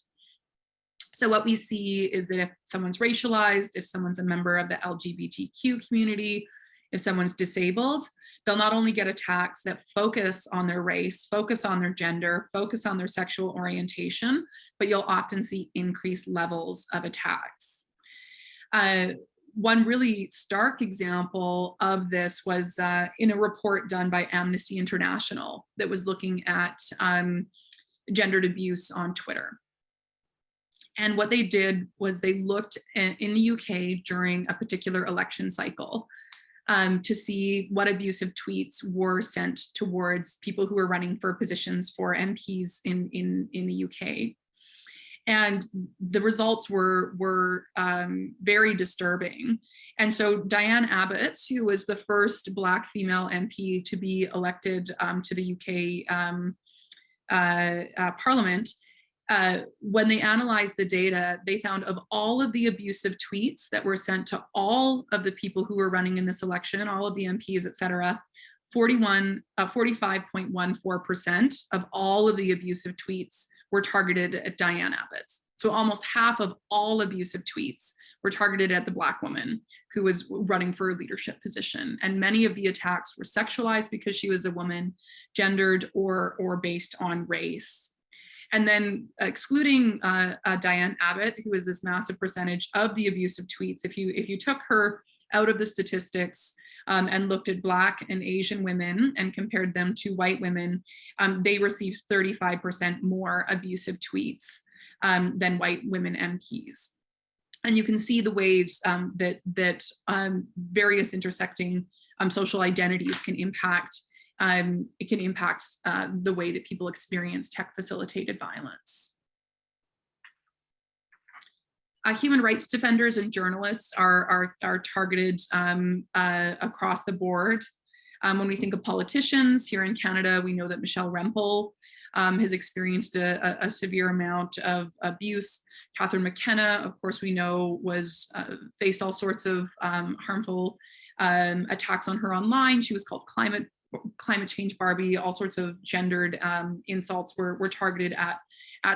So what we see is that if someone's racialized, if someone's a member of the LGBTQ community, if someone's disabled, they'll not only get attacks that focus on their race, focus on their gender, focus on their sexual orientation, but you'll often see increased levels of attacks. One really stark example of this was in a report done by Amnesty International that was looking at gendered abuse on Twitter. And what they did was they looked in the UK during a particular election cycle to see what abusive tweets were sent towards people who were running for positions for MPs in the UK. And the results were very disturbing. And so Diane Abbott, who was the first Black female MP to be elected to the UK Parliament, when they analyzed the data, they found of all of the abusive tweets that were sent to all of the people who were running in this election, all of the MPs, et cetera, 45.14% of all of the abusive tweets were targeted at Diane Abbott. So almost half of all abusive tweets were targeted at the Black woman who was running for a leadership position. And many of the attacks were sexualized because she was a woman, gendered, or based on race. And then excluding Diane Abbott, who is this massive percentage of the abusive tweets, if you took her out of the statistics and looked at Black and Asian women and compared them to white women, they received 35% more abusive tweets than white women MPs. And you can see the ways that various intersecting social identities can impact the way that people experience tech facilitated violence. Human rights defenders and journalists are targeted across the board. When we think of politicians here in Canada, we know that Michelle Rempel has experienced a severe amount of abuse. Catherine McKenna, of course, we know was faced all sorts of harmful attacks on her online. She was called climate change Barbie. All sorts of gendered insults were targeted at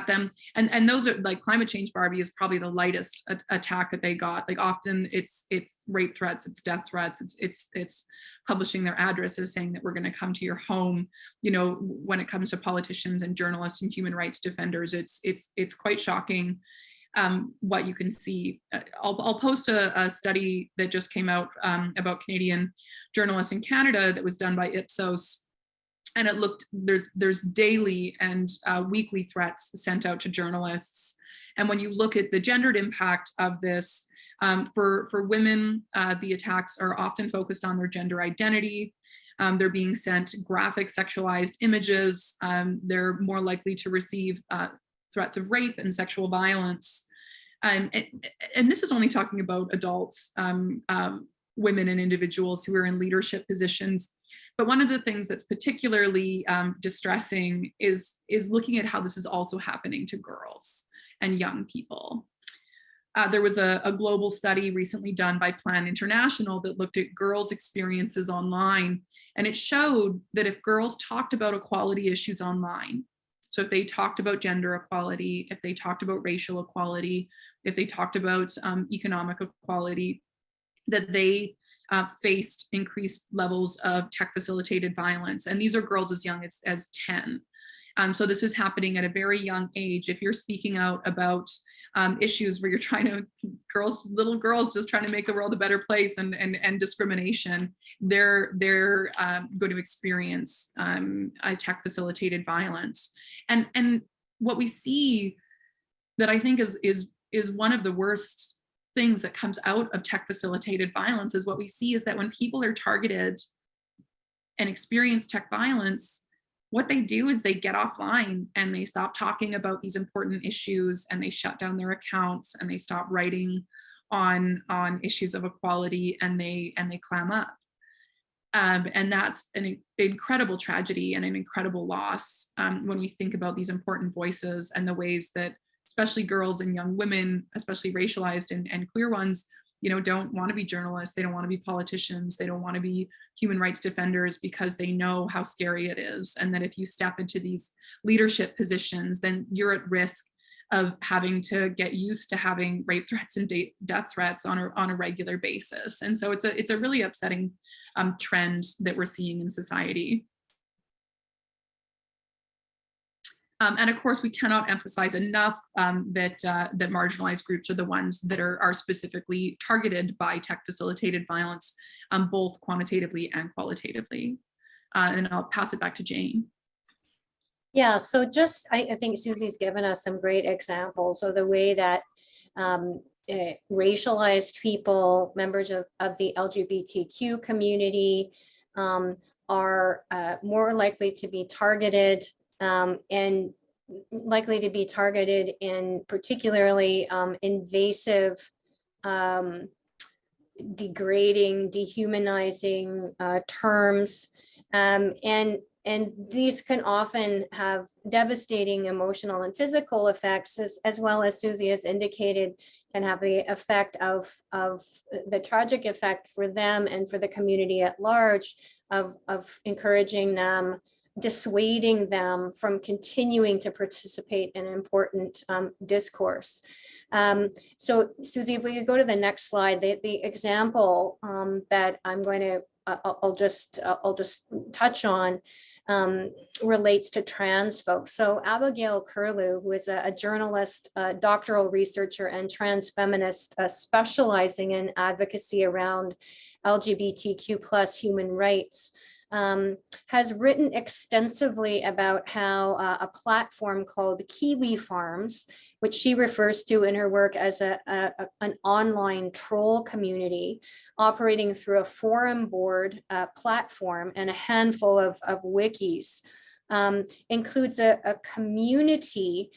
them, and those are like climate change Barbie is probably the lightest attack that they got. Like often it's rape threats, it's death threats, it's publishing their addresses saying that we're going to come to your home. You know, when it comes to politicians and journalists and human rights defenders, it's quite shocking what you can see. I'll post a study that just came out about Canadian journalists in Canada that was done by Ipsos, and it looked there's daily and weekly threats sent out to journalists. And when you look at the gendered impact of this, for women, the attacks are often focused on their gender identity. They're being sent graphic sexualized images. They're more likely to receive threats of rape and sexual violence. And this is only talking about adults, women and individuals who are in leadership positions. But one of the things that's particularly distressing is looking at how this is also happening to girls and young people. There was a global study recently done by Plan International that looked at girls' experiences online, and it showed that if girls talked about equality issues online, so if they talked about gender equality, if they talked about racial equality, if they talked about economic equality, that they faced increased levels of tech facilitated violence. And these are girls as young as 10. So this is happening at a very young age. If you're speaking out about issues where you're trying to, little girls just trying to make the world a better place, and discrimination, they're going to experience a tech facilitated violence. And what we see that I think is one of the worst things that comes out of tech facilitated violence is what we see is that when people are targeted and experience tech violence, what they do is they get offline and they stop talking about these important issues, and they shut down their accounts, and they stop writing on issues of equality, and they clam up. And that's an incredible tragedy and an incredible loss when we think about these important voices and the ways that especially girls and young women, especially racialized and queer ones, don't want to be journalists. They don't want to be politicians. They don't want to be human rights defenders because they know how scary it is. And that if you step into these leadership positions, then you're at risk of having to get used to having rape threats and death threats on a regular basis. And so it's a really upsetting trend that we're seeing in society. And of course, we cannot emphasize enough that marginalized groups are the ones that are specifically targeted by tech facilitated violence, both quantitatively and qualitatively. And I'll pass it back to Jane. Yeah, so just, I think Susie's given us some great examples of the way that racialized people, members of the LGBTQ community are more likely to be targeted and likely to be targeted in particularly invasive, degrading, dehumanizing terms. And these can often have devastating emotional and physical effects, as well as Susie has indicated, can have the effect of the tragic effect for them and for the community at large of encouraging them, dissuading them from continuing to participate in important discourse. So Susie, if we could go to the next slide, the example that I'm going to, I'll just touch on relates to trans folks. So Abigail Curlew, who is a journalist, doctoral researcher, and trans feminist specializing in advocacy around LGBTQ+ human rights, has written extensively about how a platform called Kiwi Farms, which she refers to in her work as an online troll community operating through a forum board platform and a handful of wikis, includes a community.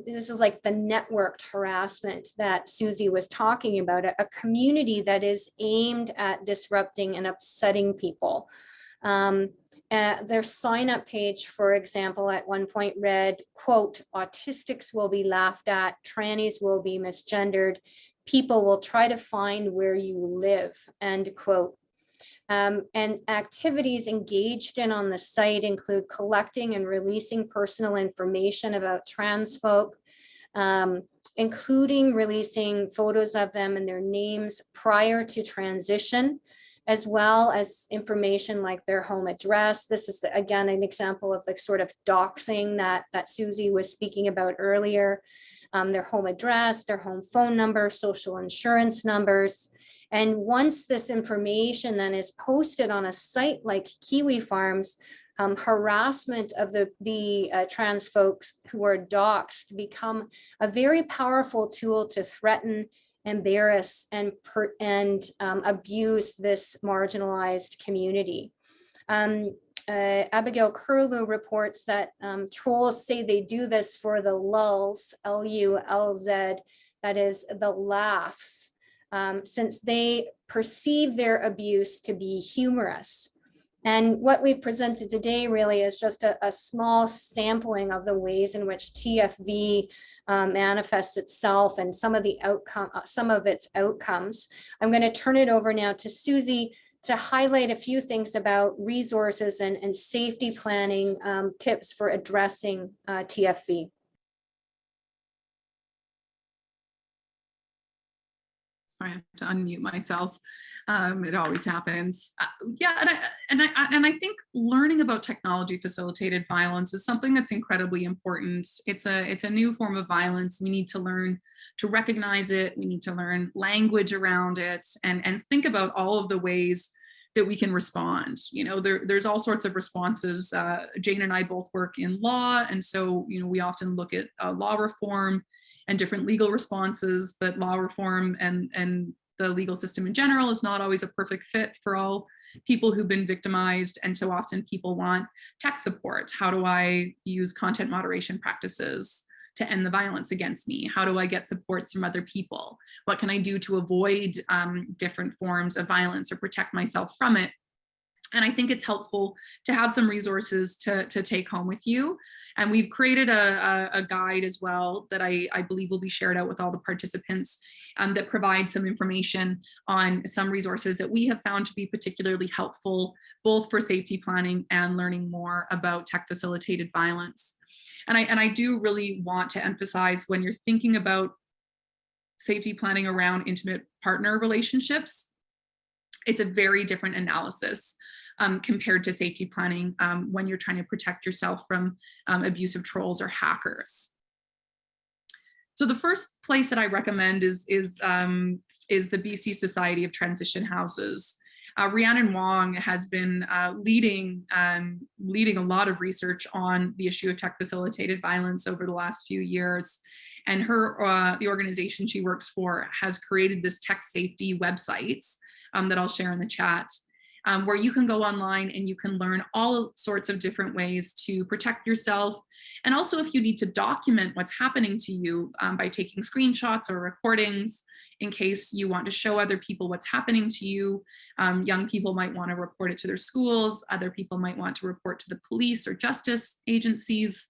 This is like the networked harassment that Susie was talking about, a community that is aimed at disrupting and upsetting people. Their sign-up page, for example, at one point read, quote, "Autistics will be laughed at, trannies will be misgendered, people will try to find where you live," end quote. And activities engaged in on the site include collecting and releasing personal information about trans folk, including releasing photos of them and their names prior to transition, as well as information like their home address. This is, again, an example of the sort of doxing that Susie was speaking about earlier. Their home address, their home phone number, social insurance numbers. And once this information then is posted on a site like Kiwi Farms, harassment of the trans folks who are doxed become a very powerful tool to threaten, embarrass, and abuse this marginalized community. Abigail Curlew reports that trolls say they do this for the lulz, L-U-L-Z, that is the laughs, since they perceive their abuse to be humorous. And what we've presented today really is just a small sampling of the ways in which TFV manifests itself and some of its outcomes. I'm going to turn it over now to Susie to highlight a few things about resources and safety planning tips for addressing TFV. Sorry, I have to unmute myself. It always happens. Yeah, and I think learning about technology facilitated violence is something that's incredibly important. It's a new form of violence. We need to learn to recognize it. We need to learn language around it, and think about all of the ways that we can respond. You know, there's all sorts of responses. Jane and I both work in law, and so we often look at law reform and different legal responses, but law reform and the legal system in general is not always a perfect fit for all people who've been victimized. And so often people want tech support. How do I use content moderation practices to end the violence against me? How do I get supports from other people? What can I do to avoid different forms of violence or protect myself from it? And I think it's helpful to have some resources to take home with you. And we've created a guide as well that I believe will be shared out with all the participants that provide some information on some resources that we have found to be particularly helpful, both for safety planning and learning more about tech facilitated violence. And I do really want to emphasize, when you're thinking about safety planning around intimate partner relationships, it's a very different analysis compared to safety planning when you're trying to protect yourself from abusive trolls or hackers. So the first place that I recommend is the BC Society of Transition Houses. Rhiannon Wong has been leading a lot of research on the issue of tech facilitated violence over the last few years. And the organization she works for has created this tech safety websites that I'll share in the chat, where you can go online and you can learn all sorts of different ways to protect yourself. And also, if you need to document what's happening to you by taking screenshots or recordings, in case you want to show other people what's happening to you. Young people might want to report it to their schools. Other people might want to report to the police or justice agencies.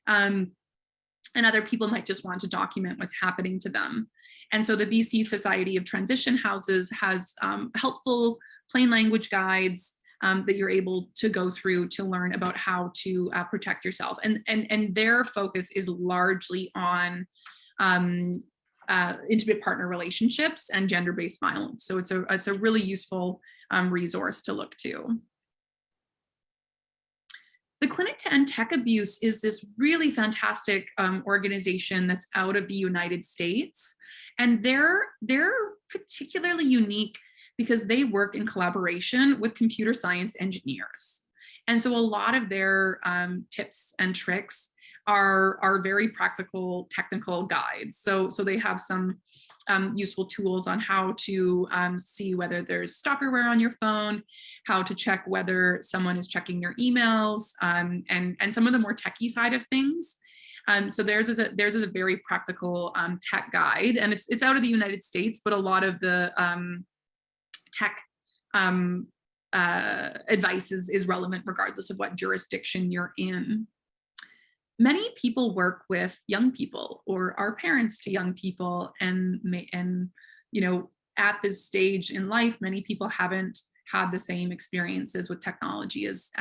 And other people might just want to document what's happening to them. And so the BC Society of Transition Houses has helpful plain language guides that you're able to go through to learn about how to protect yourself. And their focus is largely on intimate partner relationships and gender-based violence. So it's a really useful resource to look to. The Clinic to End Tech Abuse is this really fantastic organization that's out of the United States. And they're particularly unique because they work in collaboration with computer science engineers. And so a lot of their tips and tricks are very practical technical guides. So they have some useful tools on how to see whether there's stalkerware on your phone, how to check whether someone is checking your emails, and some of the more techie side of things. So theirs is a very practical tech guide, and it's out of the United States, but a lot of the tech advice is relevant regardless of what jurisdiction you're in. Many people work with young people or are parents to young people, and at this stage in life, many people haven't had the same experiences with technology as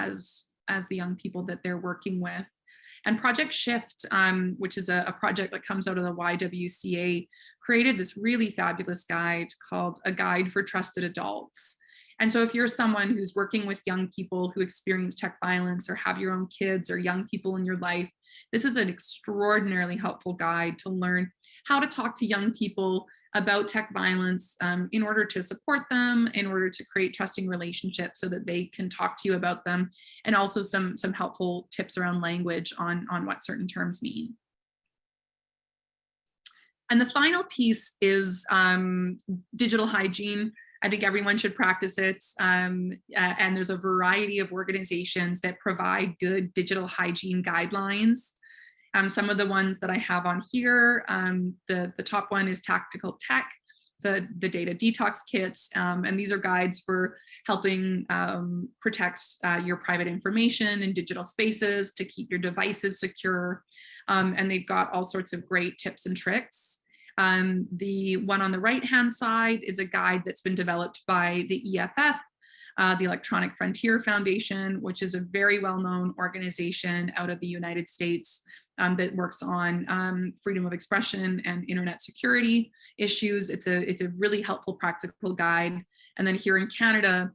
the young people that they're working with. And Project Shift, which is a project that comes out of the YWCA, created this really fabulous guide called A Guide for Trusted Adults. And so if you're someone who's working with young people who experience tech violence or have your own kids or young people in your life, this is an extraordinarily helpful guide to learn how to talk to young people about tech violence in order to support them, in order to create trusting relationships so that they can talk to you about them, and also some helpful tips around language on what certain terms mean. And the final piece is digital hygiene. I think everyone should practice it. And there's a variety of organizations that provide good digital hygiene guidelines. Some of the ones that I have on here, the top one is Tactical Tech, the data detox kits. And these are guides for helping protect your private information in digital spaces, to keep your devices secure. And they've got all sorts of great tips and tricks. The one on the right-hand side is a guide that's been developed by the EFF, the Electronic Frontier Foundation, which is a very well-known organization out of the United States that works on freedom of expression and internet security issues. It's a really helpful practical guide. And then here in Canada,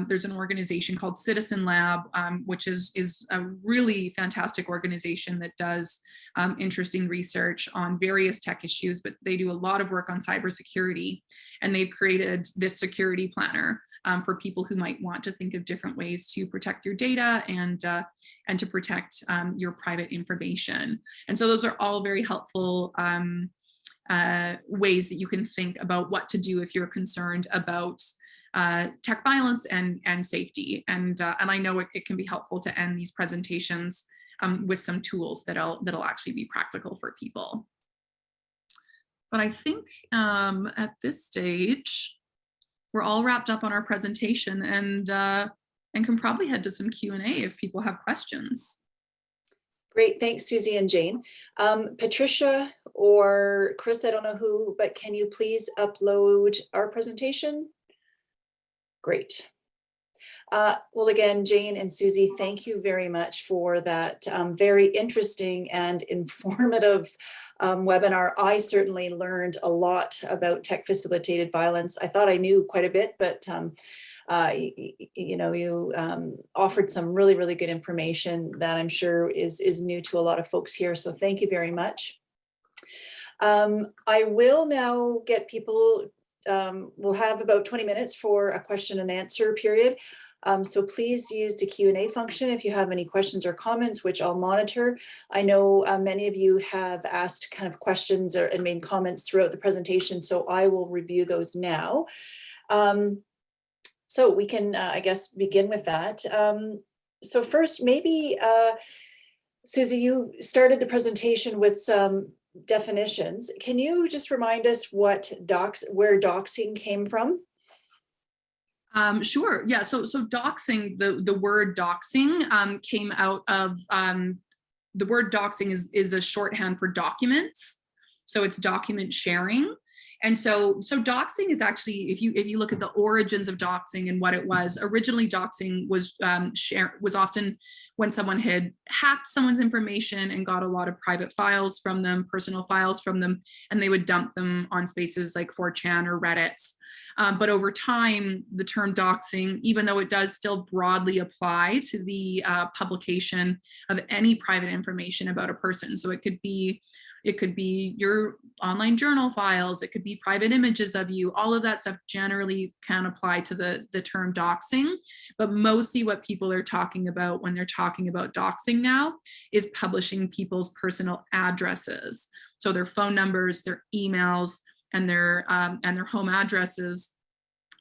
there's an organization called Citizen Lab, which is a really fantastic organization that does interesting research on various tech issues, but they do a lot of work on cybersecurity. And they've created this security planner for people who might want to think of different ways to protect your data and to protect your private information. And so those are all very helpful ways that you can think about what to do if you're concerned about tech violence and safety. And I know it can be helpful to end these presentations with some tools that'll actually be practical for people. But I think at this stage, we're all wrapped up on our presentation and can probably head to some Q&A if people have questions. Great, thanks, Susie and Jane. Patricia or Chris, I don't know who, but can you please upload our presentation? Great. Well, again, Jane and Susie, thank you very much for that very interesting and informative webinar. I certainly learned a lot about tech-facilitated violence. I thought I knew quite a bit, but you offered some really, really good information that I'm sure is new to a lot of folks here. So thank you very much. I will now get people, we'll have about 20 minutes for a question and answer period. So please use the Q&A function if you have any questions or comments, which I'll monitor. I know many of you have asked kind of questions and made comments throughout the presentation, so I will review those now. So we can, I guess, begin with that. So first, maybe, Susie, you started the presentation with some definitions. Can you just remind us what where doxing came from? Sure. Yeah. So doxing, the word doxing came out of the word doxing is a shorthand for documents. So it's document sharing. And so doxing is actually, if you look at the origins of doxing and what it was, originally doxing was often when someone had hacked someone's information and got a lot of private files from them, personal files from them, and they would dump them on spaces like 4chan or Reddit. But over time, the term doxing, even though it does still broadly apply to the publication of any private information about a person, so it could be your online journal files, it could be private images of you, all of that stuff generally can apply to the term doxing. But mostly what people are talking about when they're talking about doxing now is publishing people's personal addresses. So their phone numbers, their emails, and their home addresses.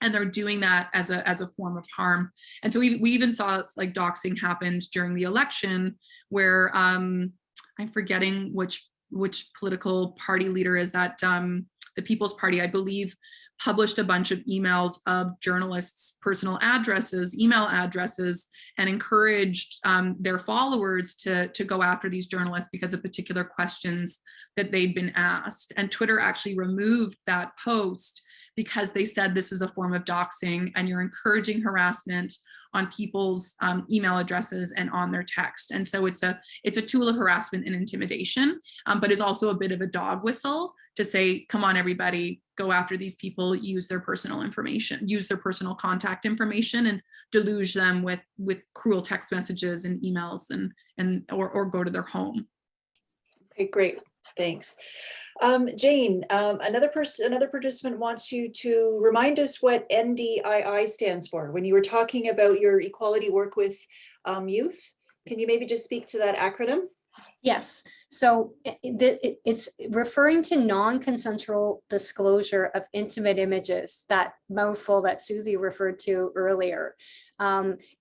And they're doing that as a form of harm. And so we even saw like doxing happened during the election where I'm forgetting which political party leader is that, the People's Party, I believe, published a bunch of emails of journalists' personal addresses, email addresses, and encouraged their followers to go after these journalists because of particular questions that they'd been asked. And Twitter actually removed that post because they said this is a form of doxing and you're encouraging harassment on people's email addresses and on their text. And so it's a tool of harassment and intimidation, but is also a bit of a dog whistle to say, come on, everybody, go after these people, use their personal information, use their personal contact information and deluge them with cruel text messages and emails or go to their home. Okay, great. Thanks. Jane, another participant wants you to remind us what NDII stands for. When you were talking about your equality work with youth, can you maybe just speak to that acronym? Yes, so it's referring to non-consensual disclosure of intimate images, that mouthful that Susie referred to earlier.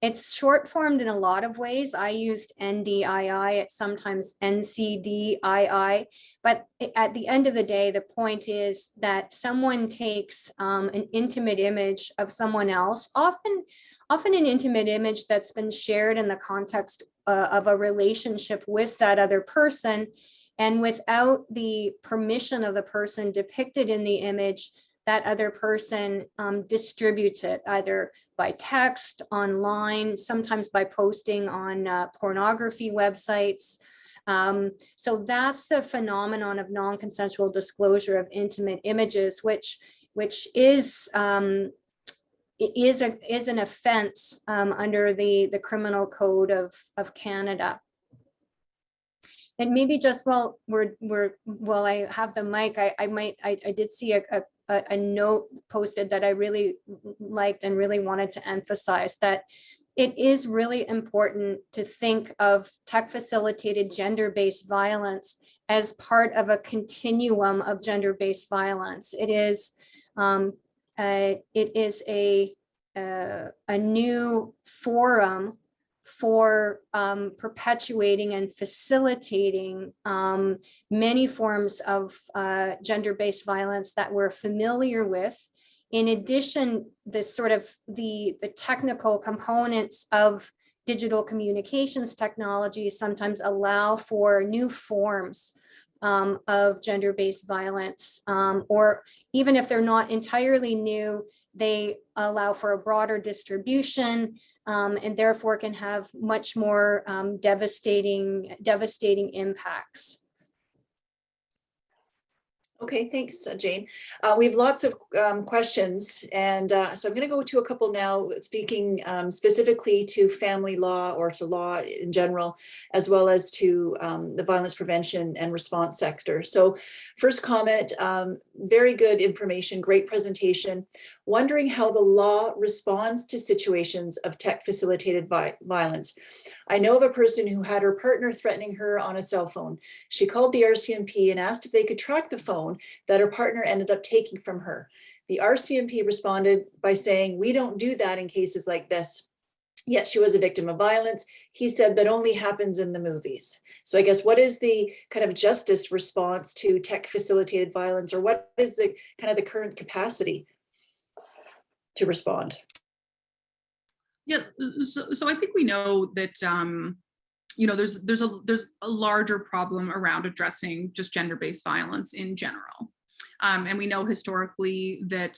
It's short formed in a lot of ways. I used NDII, it's sometimes NCDII, but at the end of the day, the point is that someone takes an intimate image of someone else, often an intimate image that's been shared in the context of a relationship with that other person, and without the permission of the person depicted in the image, that other person distributes it either by text, online, sometimes by posting on pornography websites. So that's the phenomenon of non-consensual disclosure of intimate images, which is an offense under the Criminal Code of Canada. And maybe just while I have the mic, I did see a note posted that I really liked and really wanted to emphasize that it is really important to think of tech-facilitated gender-based violence as part of a continuum of gender-based violence. It is a new forum for perpetuating and facilitating many forms of gender-based violence that we're familiar with. In addition, the technical components of digital communications technology sometimes allow for new forms of gender-based violence, or even if they're not entirely new, they allow for a broader distribution, and therefore can have much more devastating impacts. Okay, thanks, Jane. We have lots of questions, and so I'm going to go to a couple now, speaking specifically to family law or to law in general, as well as to the violence prevention and response sector. So first comment, very good information, great presentation. Wondering how the law responds to situations of tech-facilitated violence. I know of a person who had her partner threatening her on a cell phone. She called the RCMP and asked if they could track the phone that her partner ended up taking from her. The RCMP responded by saying, "We don't do that in cases like this." Yet she was a victim of violence. He said that only happens in the movies. So I guess what is the kind of justice response to tech facilitated violence, or what is the kind of the current capacity to respond? Yeah, so I think we know that there's a larger problem around addressing just gender-based violence in general. And we know historically that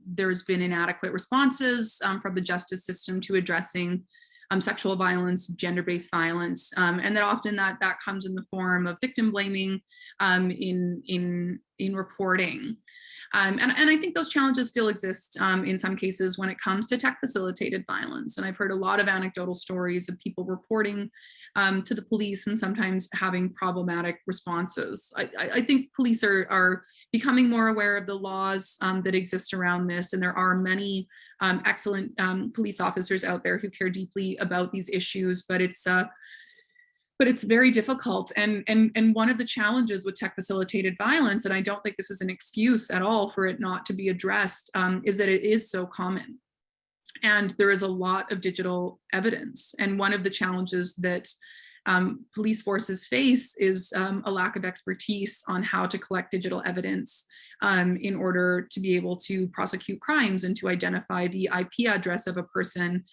there's been inadequate responses from the justice system to addressing sexual violence, gender-based violence, and that often that comes in the form of victim blaming in reporting. And I think those challenges still exist in some cases when it comes to tech-facilitated violence. And I've heard a lot of anecdotal stories of people reporting to the police and sometimes having problematic responses. I think police are becoming more aware of the laws that exist around this, and there are many excellent police officers out there who care deeply about these issues, but it's very difficult. And one of the challenges with tech facilitated violence, and I don't think this is an excuse at all for it not to be addressed, is that it is so common. And there is a lot of digital evidence. And one of the challenges that police forces face is a lack of expertise on how to collect digital evidence in order to be able to prosecute crimes and to identify the IP address of a person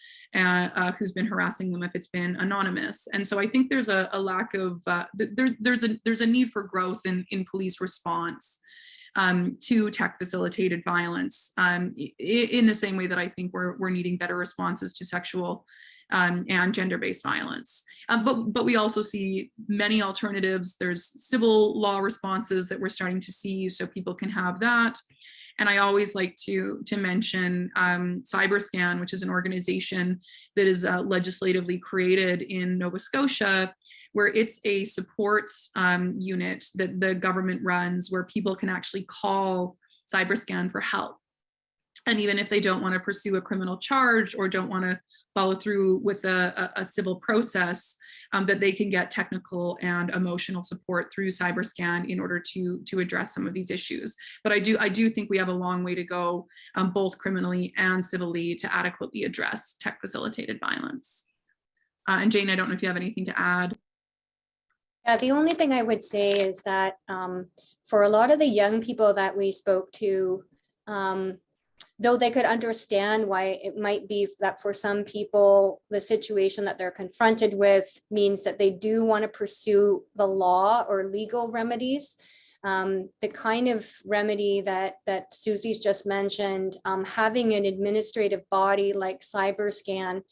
who's been harassing them if it's been anonymous. And so I think there's a lack of, there's a need for growth in police response to tech facilitated violence in the same way that I think we're needing better responses to sexual and gender-based violence. But we also see many alternatives. There's civil law responses that we're starting to see, so people can have that. And I always like to mention Cyberscan, which is an organization that is legislatively created in Nova Scotia, where it's a support unit that the government runs, where people can actually call Cyberscan for help. And even if they don't want to pursue a criminal charge or don't want to follow through with a civil process, that they can get technical and emotional support through Cyberscan in order to address some of these issues. But I do think we have a long way to go, both criminally and civilly, to adequately address tech facilitated violence. And Jane, I don't know if you have anything to add. Yeah, the only thing I would say is that for a lot of the young people that we spoke to, though they could understand why it might be that for some people, the situation that they're confronted with means that they do want to pursue the law or legal remedies. The kind of remedy that Susie's just mentioned, having an administrative body like Cyberscan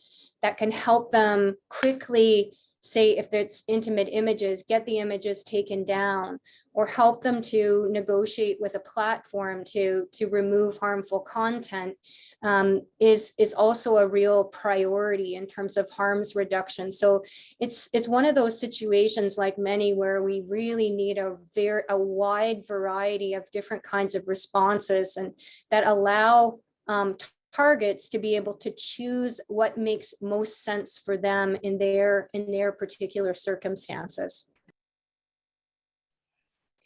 that can help them quickly say if it's intimate images, get the images taken down, or help them to negotiate with a platform to remove harmful content, is also a real priority in terms of harms reduction. So it's one of those situations, like many, where we really need a wide variety of different kinds of responses, and that allow targets to be able to choose what makes most sense for them in their particular circumstances.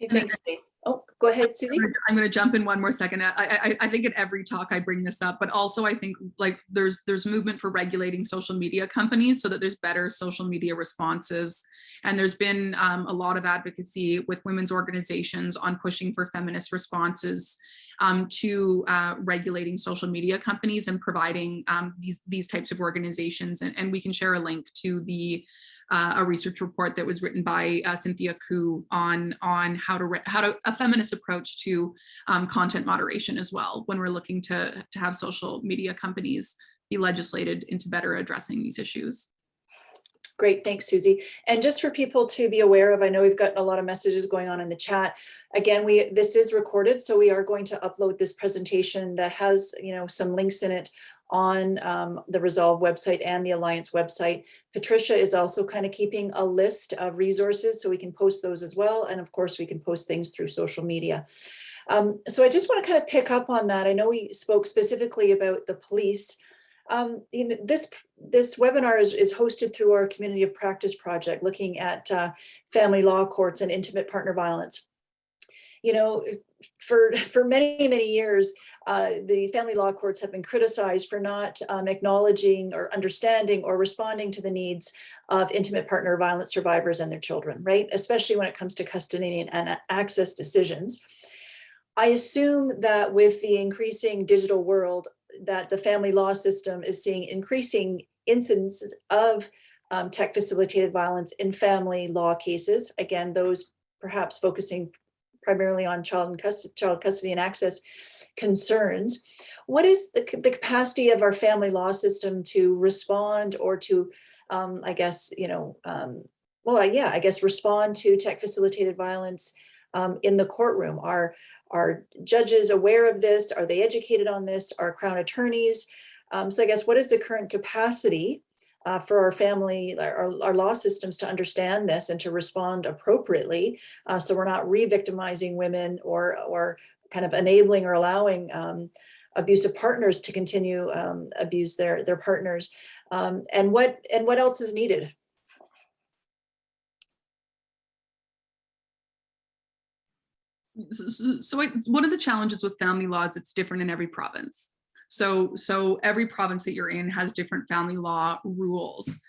Okay, thanks, Dave. Oh, go ahead, Susie. I'm going to jump in one more second. I think at every talk I bring this up, but also I think like there's movement for regulating social media companies so that there's better social media responses. And there's been a lot of advocacy with women's organizations on pushing for feminist responses to regulating social media companies and providing these types of organizations. And we can share a link to a research report that was written by Cynthia Koo on how to a feminist approach to content moderation as well, when we're looking to have social media companies be legislated into better addressing these issues. Great, thanks, Susie. And just for people to be aware of, I know we've got a lot of messages going on in the chat. Again, this is recorded, so we are going to upload this presentation that has, some links in it on the Resolve website and the Alliance website. Patricia is also kind of keeping a list of resources, so we can post those as well. And of course, we can post things through social media. So I just want to kind of pick up on that. I know we spoke specifically about the police. This webinar is hosted through our Community of Practice project, looking at family law courts and intimate partner violence. For many, many years, the family law courts have been criticized for not acknowledging or understanding or responding to the needs of intimate partner violence survivors and their children, right? Especially when it comes to custody and access decisions. I assume that with the increasing digital world, that the family law system is seeing increasing incidents of tech facilitated violence in family law cases. Again, those perhaps focusing primarily on child custody and access concerns. What is the capacity of our family law system to respond or to, respond to tech facilitated violence in the courtroom? Are judges aware of this? Are they educated on this? Are Crown attorneys? So I guess, what is the current capacity for our law systems to understand this and to respond appropriately, so we're not re-victimizing women or kind of enabling or allowing abusive partners to continue abuse their partners, and what else is needed? So one of the challenges with family law is it's different in every province. So every province that you're in has different family law rules.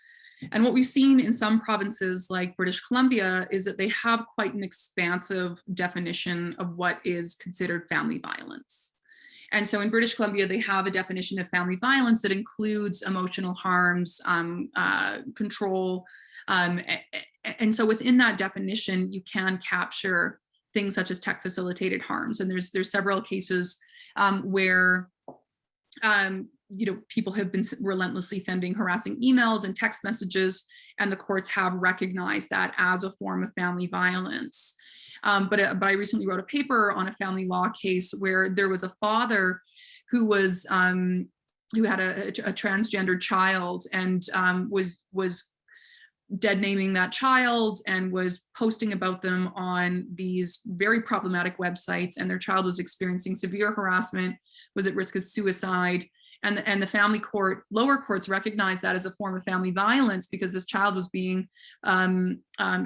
And what we've seen in some provinces like British Columbia is that they have quite an expansive definition of what is considered family violence. And so in British Columbia, they have a definition of family violence that includes emotional harms, control. And so within that definition, you can capture things such as tech facilitated harms. And there's several cases where people have been relentlessly sending harassing emails and text messages, and the courts have recognized that as a form of family violence. But I recently wrote a paper on a family law case where there was a father who was who had a transgendered child and was dead naming that child and was posting about them on these very problematic websites, and their child was experiencing severe harassment, was at risk of suicide. And the family court, lower courts recognized that as a form of family violence because this child was being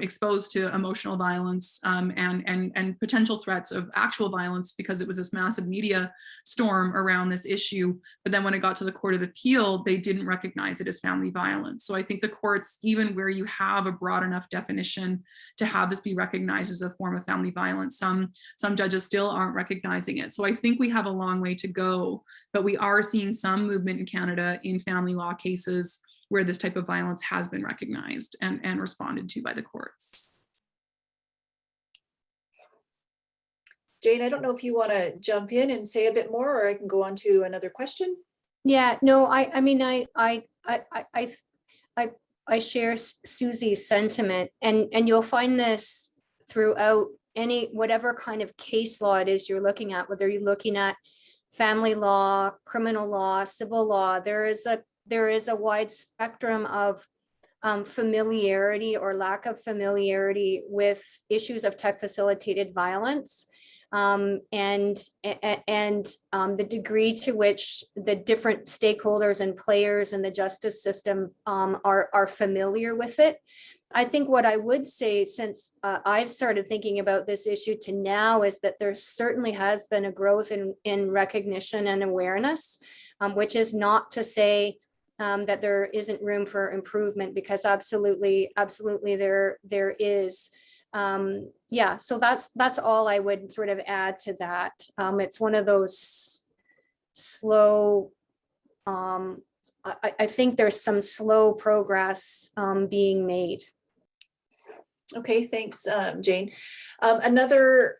exposed to emotional violence and potential threats of actual violence because it was this massive media storm around this issue. But then when it got to the Court of Appeal, they didn't recognize it as family violence. So I think the courts, even where you have a broad enough definition to have this be recognized as a form of family violence, some judges still aren't recognizing it. So I think we have a long way to go, but we are seeing some movement in Canada in family law cases where this type of violence has been recognized and responded to by the courts. Jane, I don't know if you want to jump in and say a bit more, or I can go on to another question. Yeah, no, I share Susie's sentiment, and you'll find this throughout whatever kind of case law it is you're looking at, whether you're looking at family law, criminal law, civil law. There is a wide spectrum of familiarity or lack of familiarity with issues of tech facilitated violence. And the degree to which the different stakeholders and players in the justice system are familiar with it. I think what I would say, since I've started thinking about this issue to now, is that there certainly has been a growth in recognition and awareness, which is not to say that there isn't room for improvement, because absolutely there is. Yeah, so that's all I would sort of add to that. It's one of those slow, I think there's some slow progress being made. Okay, thanks, Jane. Another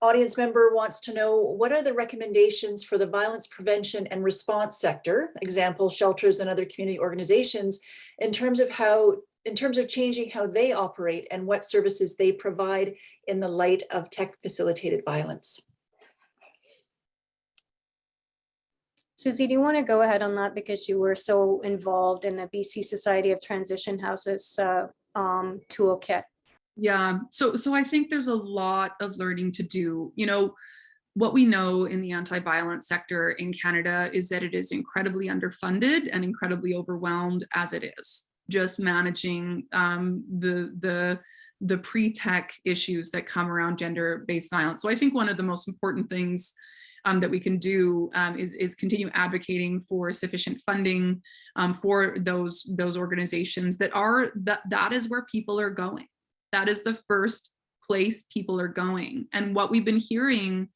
audience member wants to know, what are the recommendations for the violence prevention and response sector, example, shelters and other community organizations, in terms of changing how they operate and what services they provide in the light of tech facilitated violence? Susie, do you want to go ahead on that, because you were so involved in the BC Society of Transition Houses toolkit? Yeah, so I think there's a lot of learning to do. You know, what we know in the anti-violence sector in Canada is that it is incredibly underfunded and incredibly overwhelmed as it is, just managing the pre-tech issues that come around gender-based violence. So I think one of the most important things that we can do is continue advocating for sufficient funding for those organizations that is where people are going. That is the first place people are going. And what we've been hearing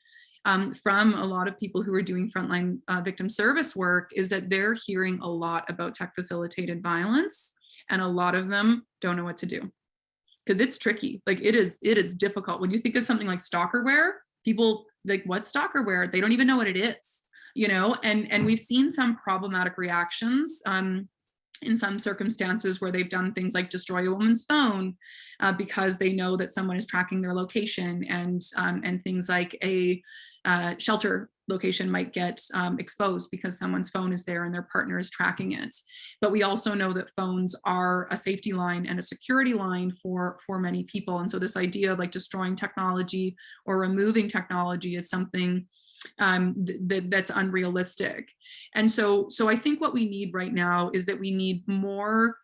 from a lot of people who are doing frontline victim service work is that they're hearing a lot about tech facilitated violence, and a lot of them don't know what to do, because it's tricky. Like it is difficult. When you think of something like stalkerware, people like, what's stalkerware? They don't even know what it is, you know, and we've seen some problematic reactions in some circumstances where they've done things like destroy a woman's phone because they know that someone is tracking their location, and things like a shelter location might get exposed because someone's phone is there and their partner is tracking it. But we also know that phones are a safety line and a security line for many people. And so this idea of like destroying technology or removing technology is something that's unrealistic. And so I think what we need right now is that we need more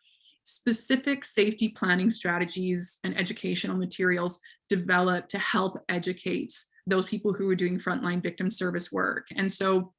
specific safety planning strategies and educational materials developed to help educate those people who are doing frontline victim service work. And so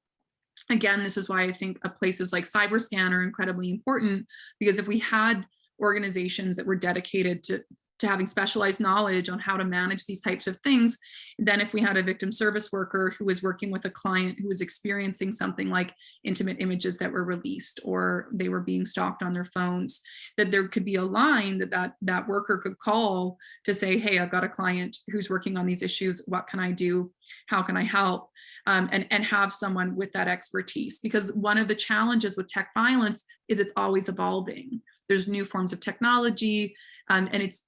again, this is why I think places like Cyberscan are incredibly important, because if we had organizations that were dedicated to having specialized knowledge on how to manage these types of things, then if we had a victim service worker who was working with a client who was experiencing something like intimate images that were released, or they were being stalked on their phones, that there could be a line that worker could call to say, hey, I've got a client who's working on these issues. What can I do? How can I help? And have someone with that expertise. Because one of the challenges with tech violence is it's always evolving. There's new forms of technology, and it's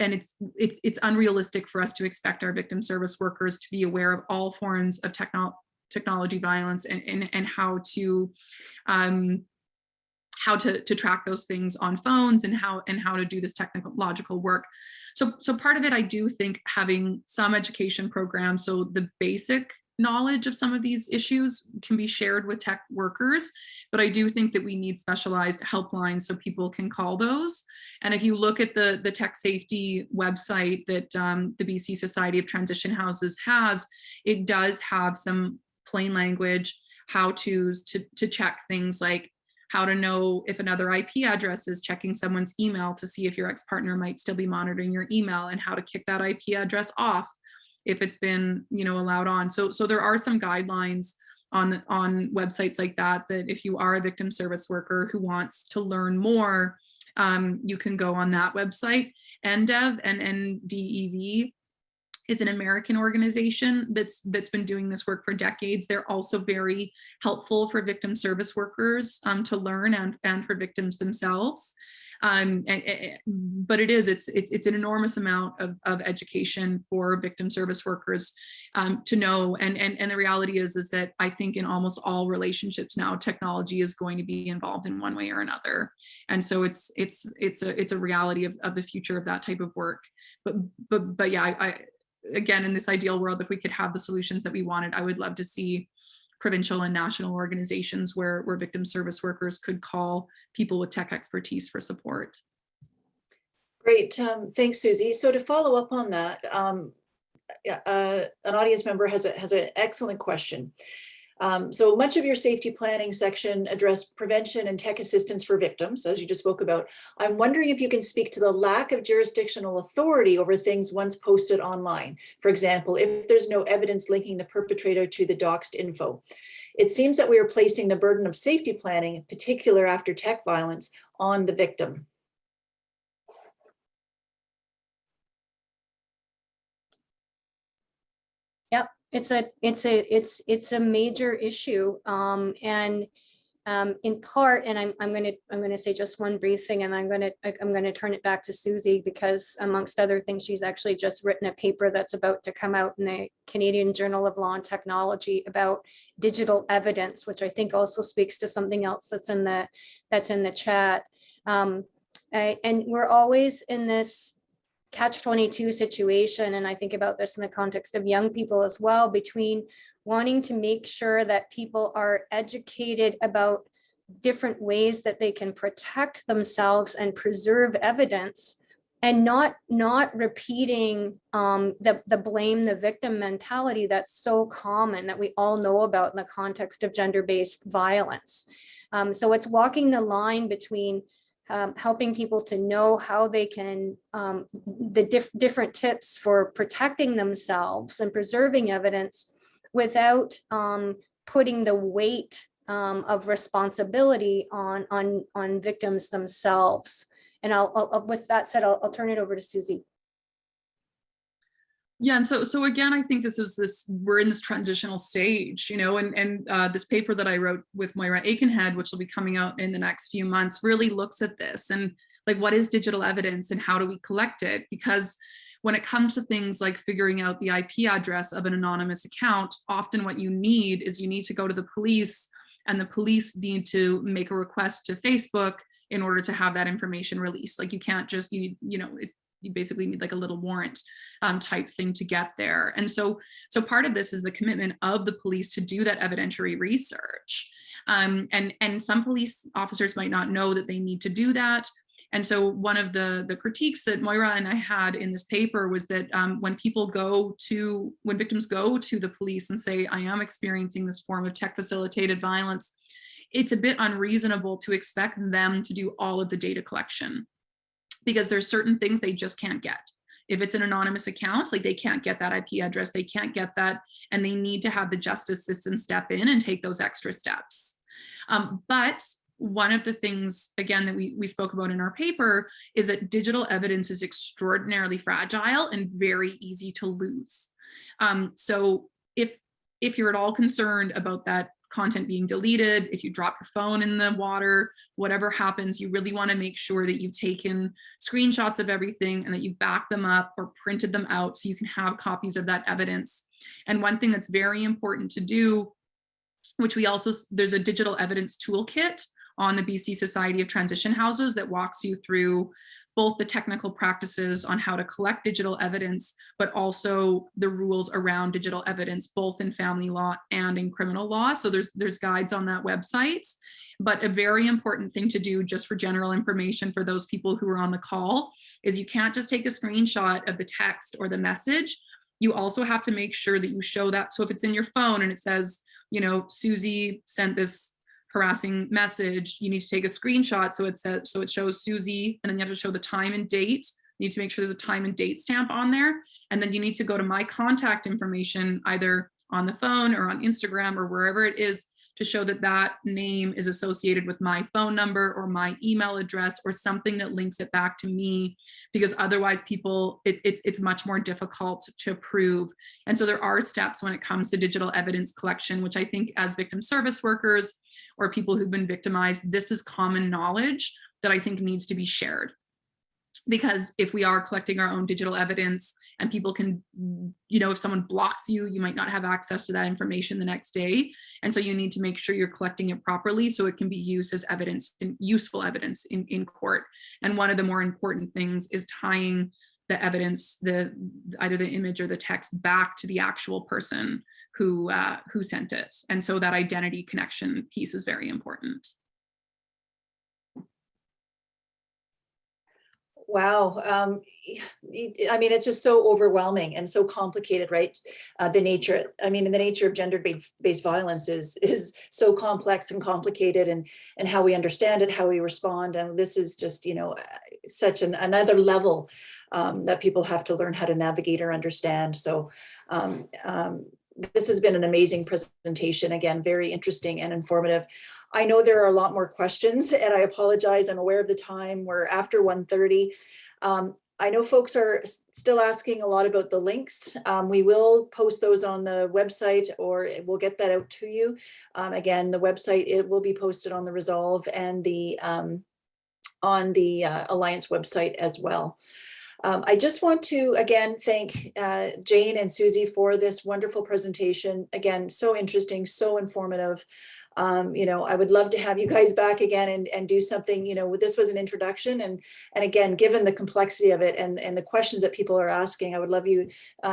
unrealistic for us to expect our victim service workers to be aware of all forms of technology violence and how to track those things on phones, and how to do this technological work. So part of it, I do think having some education programs, so the basic knowledge of some of these issues can be shared with tech workers, but I do think that we need specialized helplines so people can call those. And if you look at the tech safety website that the BC Society of Transition Houses has, it does have some plain language how-tos to check things like how to know if another IP address is checking someone's email to see if your ex-partner might still be monitoring your email, and how to kick that IP address off if it's been, allowed on. So there are some guidelines on websites like that if you are a victim service worker who wants to learn more, you can go on that website. NDEV and NDEV is an American organization that's been doing this work for decades. They're also very helpful for victim service workers to learn, and for victims themselves. But it's an enormous amount of education for victim service workers to know. And the reality is that I think in almost all relationships now, technology is going to be involved in one way or another. And so it's a reality of the future of that type of work. But yeah, I again, in this ideal world, if we could have the solutions that we wanted, I would love to see provincial and national organizations where victim service workers could call people with tech expertise for support. Great, thanks, Susie. So to follow up on that, an audience member has an excellent question. So much of your safety planning section addressed prevention and tech assistance for victims, as you just spoke about. I'm wondering if you can speak to the lack of jurisdictional authority over things once posted online. For example, if there's no evidence linking the perpetrator to the doxed info. It seems that we are placing the burden of safety planning, in particular after tech violence, on the victim. Yep, it's a major issue, and in part, and I'm going to say just one brief thing, and I'm going to turn it back to Susie, because amongst other things, she's actually just written a paper that's about to come out in the Canadian Journal of Law and Technology about digital evidence, which I think also speaks to something else that's in the chat. And we're always in this catch-22 situation, and I think about this in the context of young people as well, between wanting to make sure that people are educated about different ways that they can protect themselves and preserve evidence, and not repeating the blame the victim mentality that's so common, that we all know about in the context of gender-based violence. So it's walking the line between helping people to know how they can, different tips for protecting themselves and preserving evidence without putting the weight of responsibility on victims themselves. And I'll with that said, I'll turn it over to Susie. Yeah, and so again, I think we're in this transitional stage, and this paper that I wrote with Moira Aikenhead, which will be coming out in the next few months, really looks at this and like, what is digital evidence and how do we collect it? Because when it comes to things like figuring out the IP address of an anonymous account, often what you need to go to the police, and the police need to make a request to Facebook in order to have that information released. Like, you can't just, you basically need like a little warrant type thing to get there. And so part of this is the commitment of the police to do that evidentiary research. And some police officers might not know that they need to do that. And so one of the critiques that Moira and I had in this paper was that when victims go to the police and say, I am experiencing this form of tech facilitated violence, it's a bit unreasonable to expect them to do all of the data collection, because there's certain things they just can't get. If it's an anonymous account, like, they can't get that IP address, they can't get that, and they need to have the justice system step in and take those extra steps. But one of the things, again, that we spoke about in our paper is that digital evidence is extraordinarily fragile and very easy to lose. So if you're at all concerned about that content being deleted, if you drop your phone in the water, whatever happens, you really want to make sure that you've taken screenshots of everything and that you've backed them up or printed them out so you can have copies of that evidence. And one thing that's very important to do, which there's a digital evidence toolkit on the BC Society of Transition Houses that walks you through both the technical practices on how to collect digital evidence, but also the rules around digital evidence, both in family law and in criminal law. So there's guides on that website. But a very important thing to do, just for general information for those people who are on the call, is you can't just take a screenshot of the text or the message. You also have to make sure that you show that. So if it's in your phone and it says, Susie sent this harassing message, you need to take a screenshot so it shows Susie, and then you have to show the time and date. You need to make sure there's a time and date stamp on there, and then you need to go to my contact information either on the phone or on Instagram or wherever it is, to show that that name is associated with my phone number or my email address or something that links it back to me, because otherwise it's much more difficult to prove. And so there are steps when it comes to digital evidence collection, which I think as victim service workers or people who've been victimized, this is common knowledge, that I think needs to be shared. Because if we are collecting our own digital evidence and people can, if someone blocks you, you might not have access to that information the next day. And so you need to make sure you're collecting it properly so it can be used as evidence and useful evidence in court. And one of the more important things is tying the evidence, either the image or the text, back to the actual person who sent it. And so that identity connection piece is very important. Wow. I mean, it's just so overwhelming and so complicated, right? The nature of gender-based violence is so complex and complicated, and how we understand it, how we respond. And this is just, such another level that people have to learn how to navigate or understand. So this has been an amazing presentation. Again, very interesting and informative. I know there are a lot more questions, and I apologize. I'm aware of the time. We're after 1:30. I know folks are still asking a lot about the links. We will post those on the website, or we'll get that out to you. Again, the website, it will be posted on the Resolve and on the Alliance website as well. I just want to, again, thank Jane and Susie for this wonderful presentation. Again, so interesting, so informative. I would love to have you guys back again and do something, this was an introduction. And again, given the complexity of it and the questions that people are asking, I would love you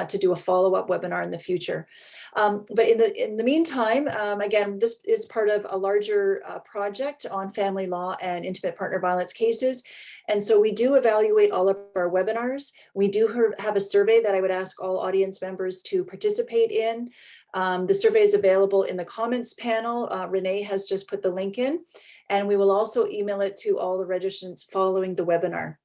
to do a follow-up webinar in the future. But in the meantime, again, this is part of a larger project on family law and intimate partner violence cases. And so we do evaluate all of our webinars. We do have a survey that I would ask all audience members to participate in. The survey is available in the comments panel. Renee has just put the link in, and we will also email it to all the registrants following the webinar.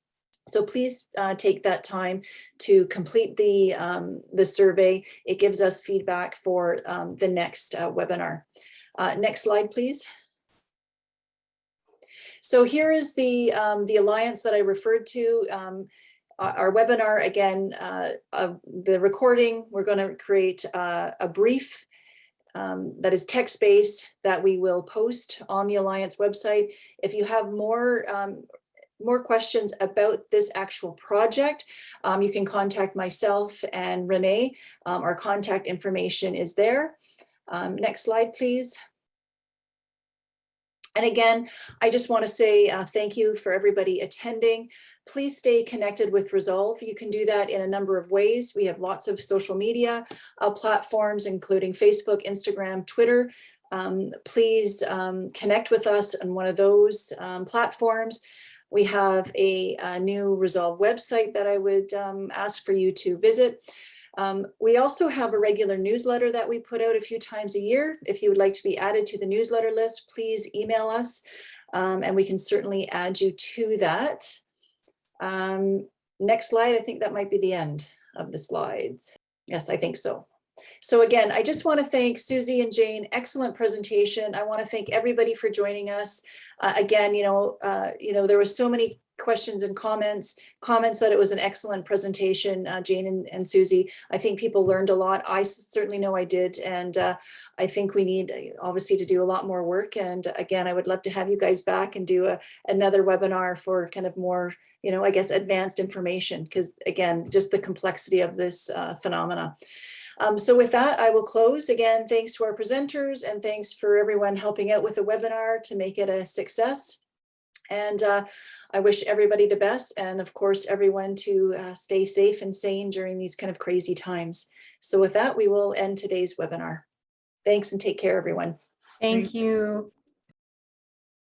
So please take that time to complete the survey. It gives us feedback for the next webinar. Next slide, please. So here is the Alliance that I referred to. Our webinar, again, the recording, we're going to create a brief that is text-based that we will post on the Alliance website. If you have more questions about this actual project, you can contact myself and Renee. Our contact information is there. Next slide, please. And again, I just want to say thank you for everybody attending. Please stay connected with Resolve. You can do that in a number of ways. We have lots of social media platforms, including Facebook, Instagram, Twitter. Please connect with us on one of those platforms. We have a new Resolve website that I would ask for you to visit. We also have a regular newsletter that we put out a few times a year. If you would like to be added to the newsletter list, please email us and we can certainly add you to that. Next slide, I think that might be the end of the slides. Yes, I think so. So again, I just want to thank Susie and Jane. Excellent presentation. I want to thank everybody for joining us. Again, there were so many questions and comments that it was an excellent presentation, Jane and Susie. I think people learned a lot. I certainly know I did. And I think we need obviously to do a lot more work. And again, I would love to have you guys back and do another webinar for kind of more, I guess, advanced information, because again, just the complexity of this phenomena. So with that, I will close. Again, thanks to our presenters and thanks for everyone helping out with the webinar to make it a success. And I wish everybody the best, and of course, everyone to stay safe and sane during these kind of crazy times. So with that, we will end today's webinar. Thanks and take care, everyone. Thank you.